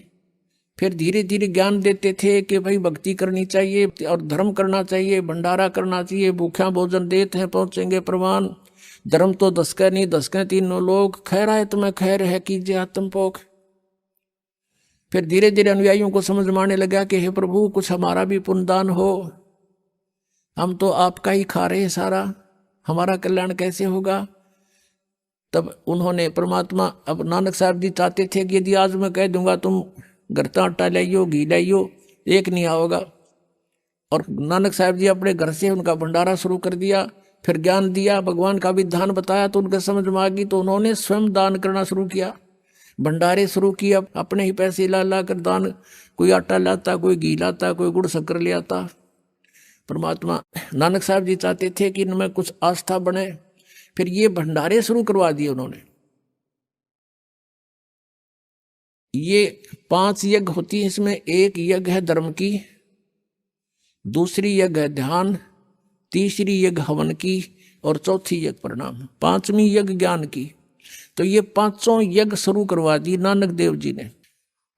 फिर धीरे धीरे ज्ञान देते थे कि भाई भक्ति करनी चाहिए और धर्म करना चाहिए, भंडारा करना चाहिए। भूखा भोजन देते हैं पहुंचेंगे प्रमाण, धर्म तो दसके नहीं दसके तीनों लोग, खैर आए तुम्हें खैर है कीजिए आत्म पोख। फिर धीरे धीरे अनुयायियों को समझ में आने लगा कि हे प्रभु कुछ हमारा भी पुण्यदान हो, हम तो आपका ही खा रहे हैं सारा, हमारा कल्याण कैसे होगा। तब उन्होंने परमात्मा, अब नानक साहब जी चाहते थे कि यदि आज मैं कह दूंगा तुम घर का आटा लाइयो घी लाइयो, एक नहीं आओगा। और नानक साहब जी अपने घर से उनका भंडारा शुरू कर दिया। फिर ज्ञान दिया, भगवान का विधान बताया तो उनके समझ में आ गई, तो उन्होंने स्वयं दान करना शुरू किया, भंडारे शुरू किया, अपने ही पैसे ला ला कर दान, कोई आटा लाता, कोई घी लाता, कोई गुड़ शक्कर ले आता। परमात्मा नानक साहब जी चाहते थे कि इनमें कुछ आस्था बने, फिर ये भंडारे शुरू करवा दिए उन्होंने। ये 5 यज्ञ होती है, इसमें एक यज्ञ है धर्म की, दूसरी यज्ञ है ध्यान, तीसरी यज्ञ हवन की और चौथी यज्ञ प्रणाम, 5वीं यज्ञ ज्ञान की। तो ये 5 यज्ञ शुरू करवा दी नानक देव जी ने।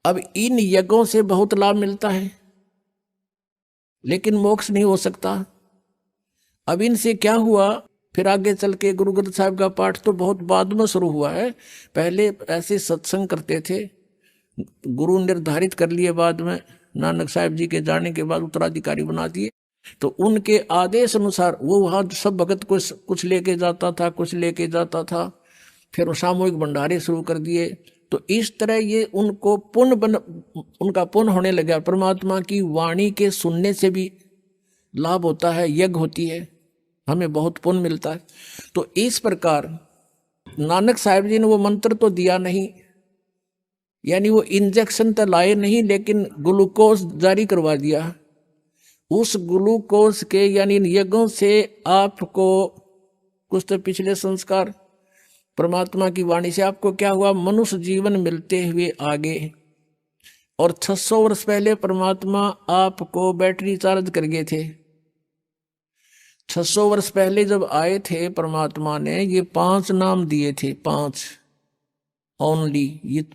अब इन यज्ञों से बहुत लाभ मिलता है, लेकिन मोक्ष नहीं हो सकता। अब इनसे क्या हुआ, फिर आगे चल के गुरु ग्रंथ साहिब का पाठ तो बहुत बाद में शुरू हुआ है। पहले ऐसे सत्संग करते थे, गुरु निर्धारित कर लिए, बाद में नानक साहब जी के जाने के बाद उत्तराधिकारी बना दिए। तो उनके आदेश अनुसार वो वहाँ सब भगत कुछ लेके जाता था, कुछ लेके जाता था। फिर सामूहिक भंडारे शुरू कर दिए। तो इस तरह ये उनको उनका पुण्य होने लगा। परमात्मा की वाणी के सुनने से भी लाभ होता है, यज्ञ होती है, हमें बहुत पुण्य मिलता है। तो इस प्रकार नानक साहब जी ने वो मंत्र तो दिया नहीं, यानी वो इंजेक्शन तो लाए नहीं, लेकिन ग्लूकोज जारी करवा दिया। उस ग्लूकोज के यानी इन यज्ञों से आपको कुछ तो पिछले संस्कार, परमात्मा की वाणी से आपको क्या हुआ, मनुष्य जीवन मिलते हुए आगे। और 600 वर्ष पहले परमात्मा आपको बैटरी चार्ज कर गए थे। 600 वर्ष पहले जब आए थे परमात्मा ने ये 5 नाम दिए थे, 5 ओनली, ये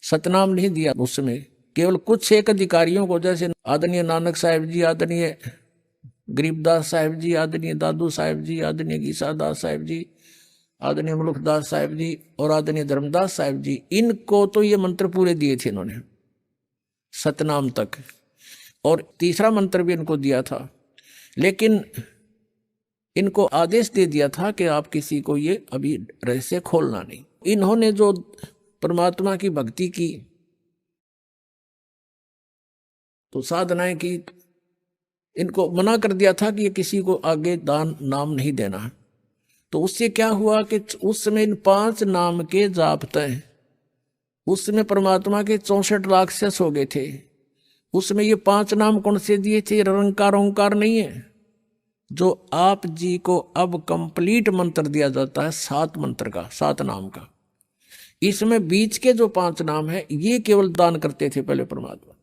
सतनाम नहीं दिया उस समय, केवल कुछ एक अधिकारियों को, जैसे आदरणीय नानक साहब जी, आदरणीय गरीबदास साहब जी, आदरणीय दादू साहब जी, आदरणीय गीसादास साहब जी, आदरणीय मुलुखदास साहब जी और आदरणीय धर्मदास साहब जी, इनको तो ये मंत्र पूरे दिए थे इन्होंने सतनाम तक। और तीसरा मंत्र भी इनको दिया था, लेकिन इनको आदेश दे दिया था कि आप किसी को ये अभी रहस्य खोलना नहीं। इन्होंने जो परमात्मा की भक्ति की, तो साधनाएं की, इनको मना कर दिया था कि ये किसी को आगे दान नाम नहीं देना है। तो उससे क्या हुआ कि उस समय इन 5 नाम के जापते, उस समय परमात्मा के 64 राक्षस हो गए थे। उसमें ये 5 नाम कौन से दिए थे, निरंकार ओंकार नहीं है, जो आप जी को अब कंप्लीट मंत्र दिया जाता है 7 मंत्र का, 7 नाम का। इसमें बीच के जो 5 नाम है ये केवल दान करते थे पहले परमात्मा।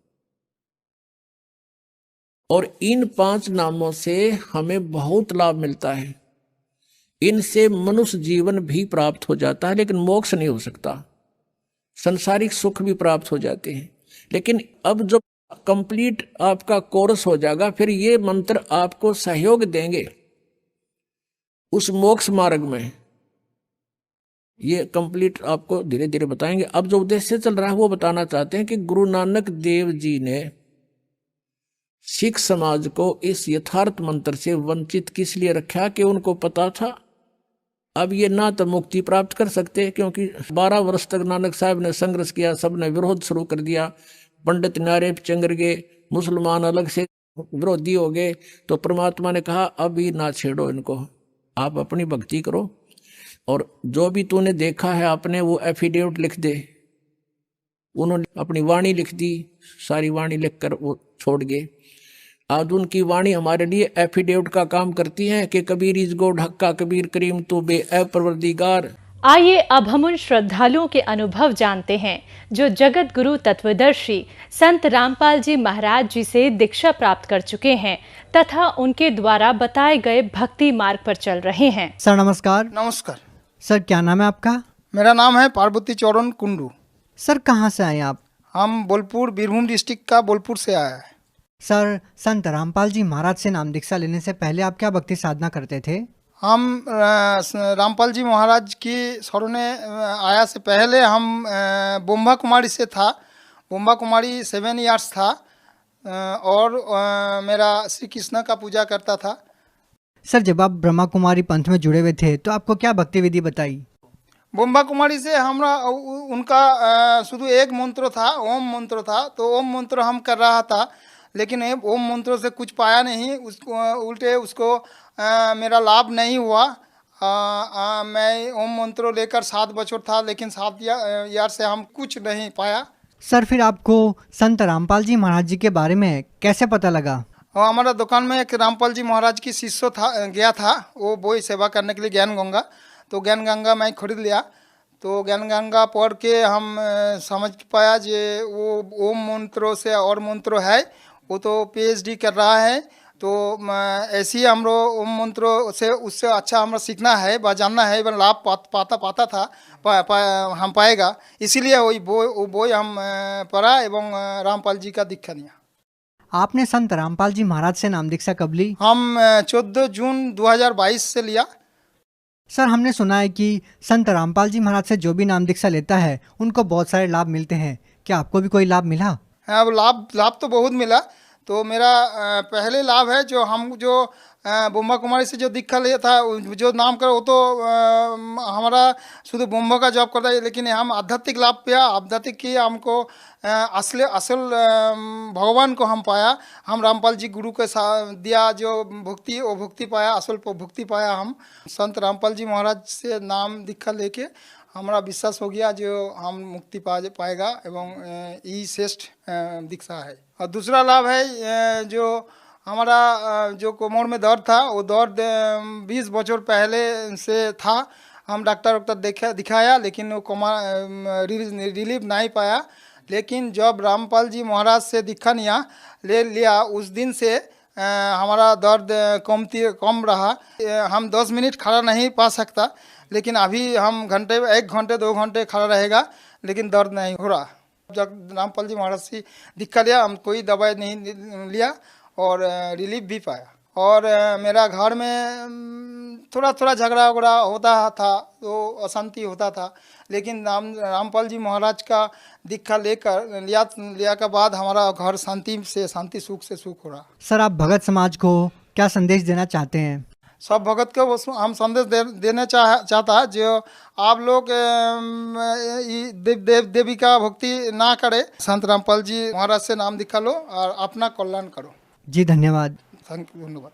और इन 5 नामों से हमें बहुत लाभ मिलता है। इनसे मनुष्य जीवन भी प्राप्त हो जाता है, लेकिन मोक्ष नहीं हो सकता। संसारिक सुख भी प्राप्त हो जाते हैं, लेकिन अब जब कंप्लीट आपका कोर्स हो जाएगा, फिर ये मंत्र आपको सहयोग देंगे उस मोक्ष मार्ग में। ये कंप्लीट आपको धीरे धीरे बताएंगे। अब जो उद्देश्य चल रहा है वो बताना चाहते हैं कि गुरु नानक देव जी ने सिख समाज को इस यथार्थ मंत्र से वंचित किस लिए रखा, कि उनको पता था अब ये ना तो मुक्ति प्राप्त कर सकते, क्योंकि 12 वर्ष तक नानक साहब ने संघर्ष किया, सबने विरोध शुरू कर दिया, पंडित नारे चंगर गए, मुसलमान अलग से विरोधी हो गए। तो परमात्मा ने कहा अब ही ना छेड़ो इनको, आप अपनी भक्ति करो, और जो भी तूने देखा है आपने वो एफिडेविट लिख दे। उन्होंने अपनी वाणी लिख दी, सारी वाणी लिखकर वो छोड़ गए। आज उनकी वाणी हमारे लिए एफिडेविट का काम करती है कि कबीर इस गो ढक्का कबीर करीम तू बे ए परवरदिगार। आइए अब हम उन श्रद्धालुओं के अनुभव जानते हैं जो जगत गुरु तत्वदर्शी संत रामपाल जी महाराज जी से दीक्षा प्राप्त कर चुके हैं तथा उनके द्वारा बताए गए भक्ति मार्ग पर चल रहे हैं। सर नमस्कार। नमस्कार सर क्या नाम है आपका? मेरा नाम है पार्वती चौरन कुंडू। सर कहाँ से आए आप? हम बोलपुर, बीरभूम डिस्ट्रिक्ट का बोलपुर से आया है। सर संत रामपाल जी महाराज से नाम दीक्षा लेने से पहले आप क्या भक्ति साधना करते थे? हम रामपाल जी महाराज की शरण आया से पहले हम बोम्बा कुमारी से था। बोम्बा कुमारी 7 इयर्स था और मेरा श्री कृष्ण का पूजा करता था। सर जब आप ब्रह्मा कुमारी पंथ में जुड़े हुए थे तो आपको क्या भक्ति विधि बताई? बोम्बा कुमारी से हमरा उनका शुद्ध एक मंत्र था, ओम मंत्र था। तो ओम मंत्र हम कर रहा था, लेकिन ओम मंत्रों से कुछ पाया नहीं, उसको उल्टे उसको मेरा लाभ नहीं हुआ। मैं ओम मंत्रों लेकर 7 बछर था, लेकिन 7 ईयर से हम कुछ नहीं पाया। सर फिर आपको संत रामपाल जी महाराज जी के बारे में कैसे पता लगा? हमारा दुकान में एक रामपाल जी महाराज की शिष्य था गया था, वो बोई सेवा करने के लिए ज्ञान गंगा। तो ज्ञान गंगा मैं खरीद लिया। तो ज्ञान गंगा पढ़ के हम समझ पाया जे वो ओम मंत्रों से और मंत्र है, वो तो PhD कर रहा है। तो ऐसे ही हम ओम मंत्रों से उससे अच्छा हमें सीखना है व जानना है, व लाभ पाता था हम पाएगा। इसीलिए वही बोई हम पढ़ा एवं रामपाल जी का दीक्षा लिया। आपने संत रामपाल जी महाराज से नाम दीक्षा कब ली? हम 14 जून 2022 से लिया। सर हमने सुना है कि संत रामपाल जी महाराज से जो भी नाम दीक्षा लेता है उनको बहुत सारे लाभ मिलते हैं, क्या आपको भी कोई लाभ मिला? हाँ, लाभ तो बहुत मिला। तो मेरा पहले लाभ है जो बोम्बा कुमारी से जो दीक्षा लिया था, जो नाम कर वो तो हमारा शुद्ध बोम्बा का जॉब करता है, लेकिन हम आध्यात्मिक लाभ पाया। आध्यात्मिक की हमको असल भगवान को हम पाया। हम रामपाल जी गुरु के साथ दिया जो भक्ति, वो भक्ति पाया, असल भक्ति पाया। हम संत रामपाल जी महाराज से नाम दीक्षा लेके हमारा विश्वास हो गया जो हम मुक्ति पाएगा एवं यही श्रेष्ठ दीक्षा है। और दूसरा लाभ है जो हमारा जो कोमर में दर्द था, वो दर्द 20 बछर पहले से था। हम डॉक्टर दिखाया, लेकिन वो रिलीफ नहीं पाया। लेकिन जब रामपाल जी महाराज से दीक्षा ले लिया, उस दिन से हमारा दर्द कम रहा। हम 10 मिनट खड़ा नहीं पा सकता, लेकिन अभी हम 1 घंटे 2 घंटे खड़ा रहेगा, लेकिन दर्द नहीं हो रहा। जब रामपाल जी महाराज से दीक्षा लिया, हम कोई दवाई नहीं लिया और रिलीफ भी पाया। और मेरा घर में थोड़ा झगड़ा होता था, तो अशांति होता था, लेकिन रामपाल जी महाराज का दीक्षा लिया के बाद हमारा घर शांति सुख से सुख हो रहा। सर आप भगत समाज को क्या संदेश देना चाहते हैं? सब भगत को हम संदेश देना चाहता है जो आप लोग देवी का भक्ति ना करे, संत रामपाल जी महाराज से नाम दीक्षा लो और अपना कल्याण करो। जी धन्यवाद। धन्यवाद।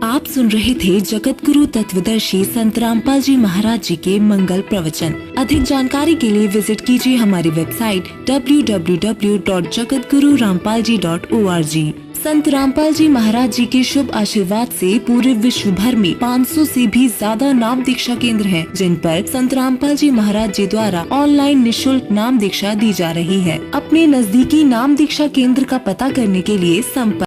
आप सुन रहे थे जगत गुरु तत्वदर्शी संत रामपाल जी महाराज जी के मंगल प्रवचन। अधिक जानकारी के लिए विजिट कीजिए हमारी वेबसाइट www.jagatgururampalji.org। संत रामपाल जी महाराज जी के शुभ आशीर्वाद से पूरे विश्व भर में 500 से भी ज्यादा नाम दीक्षा केंद्र हैं, जिन पर संत रामपाल जी महाराज जी द्वारा ऑनलाइन निशुल्क नाम दीक्षा दी जा रही है। अपने नजदीकी नाम दीक्षा केंद्र का पता करने के लिए संपर्क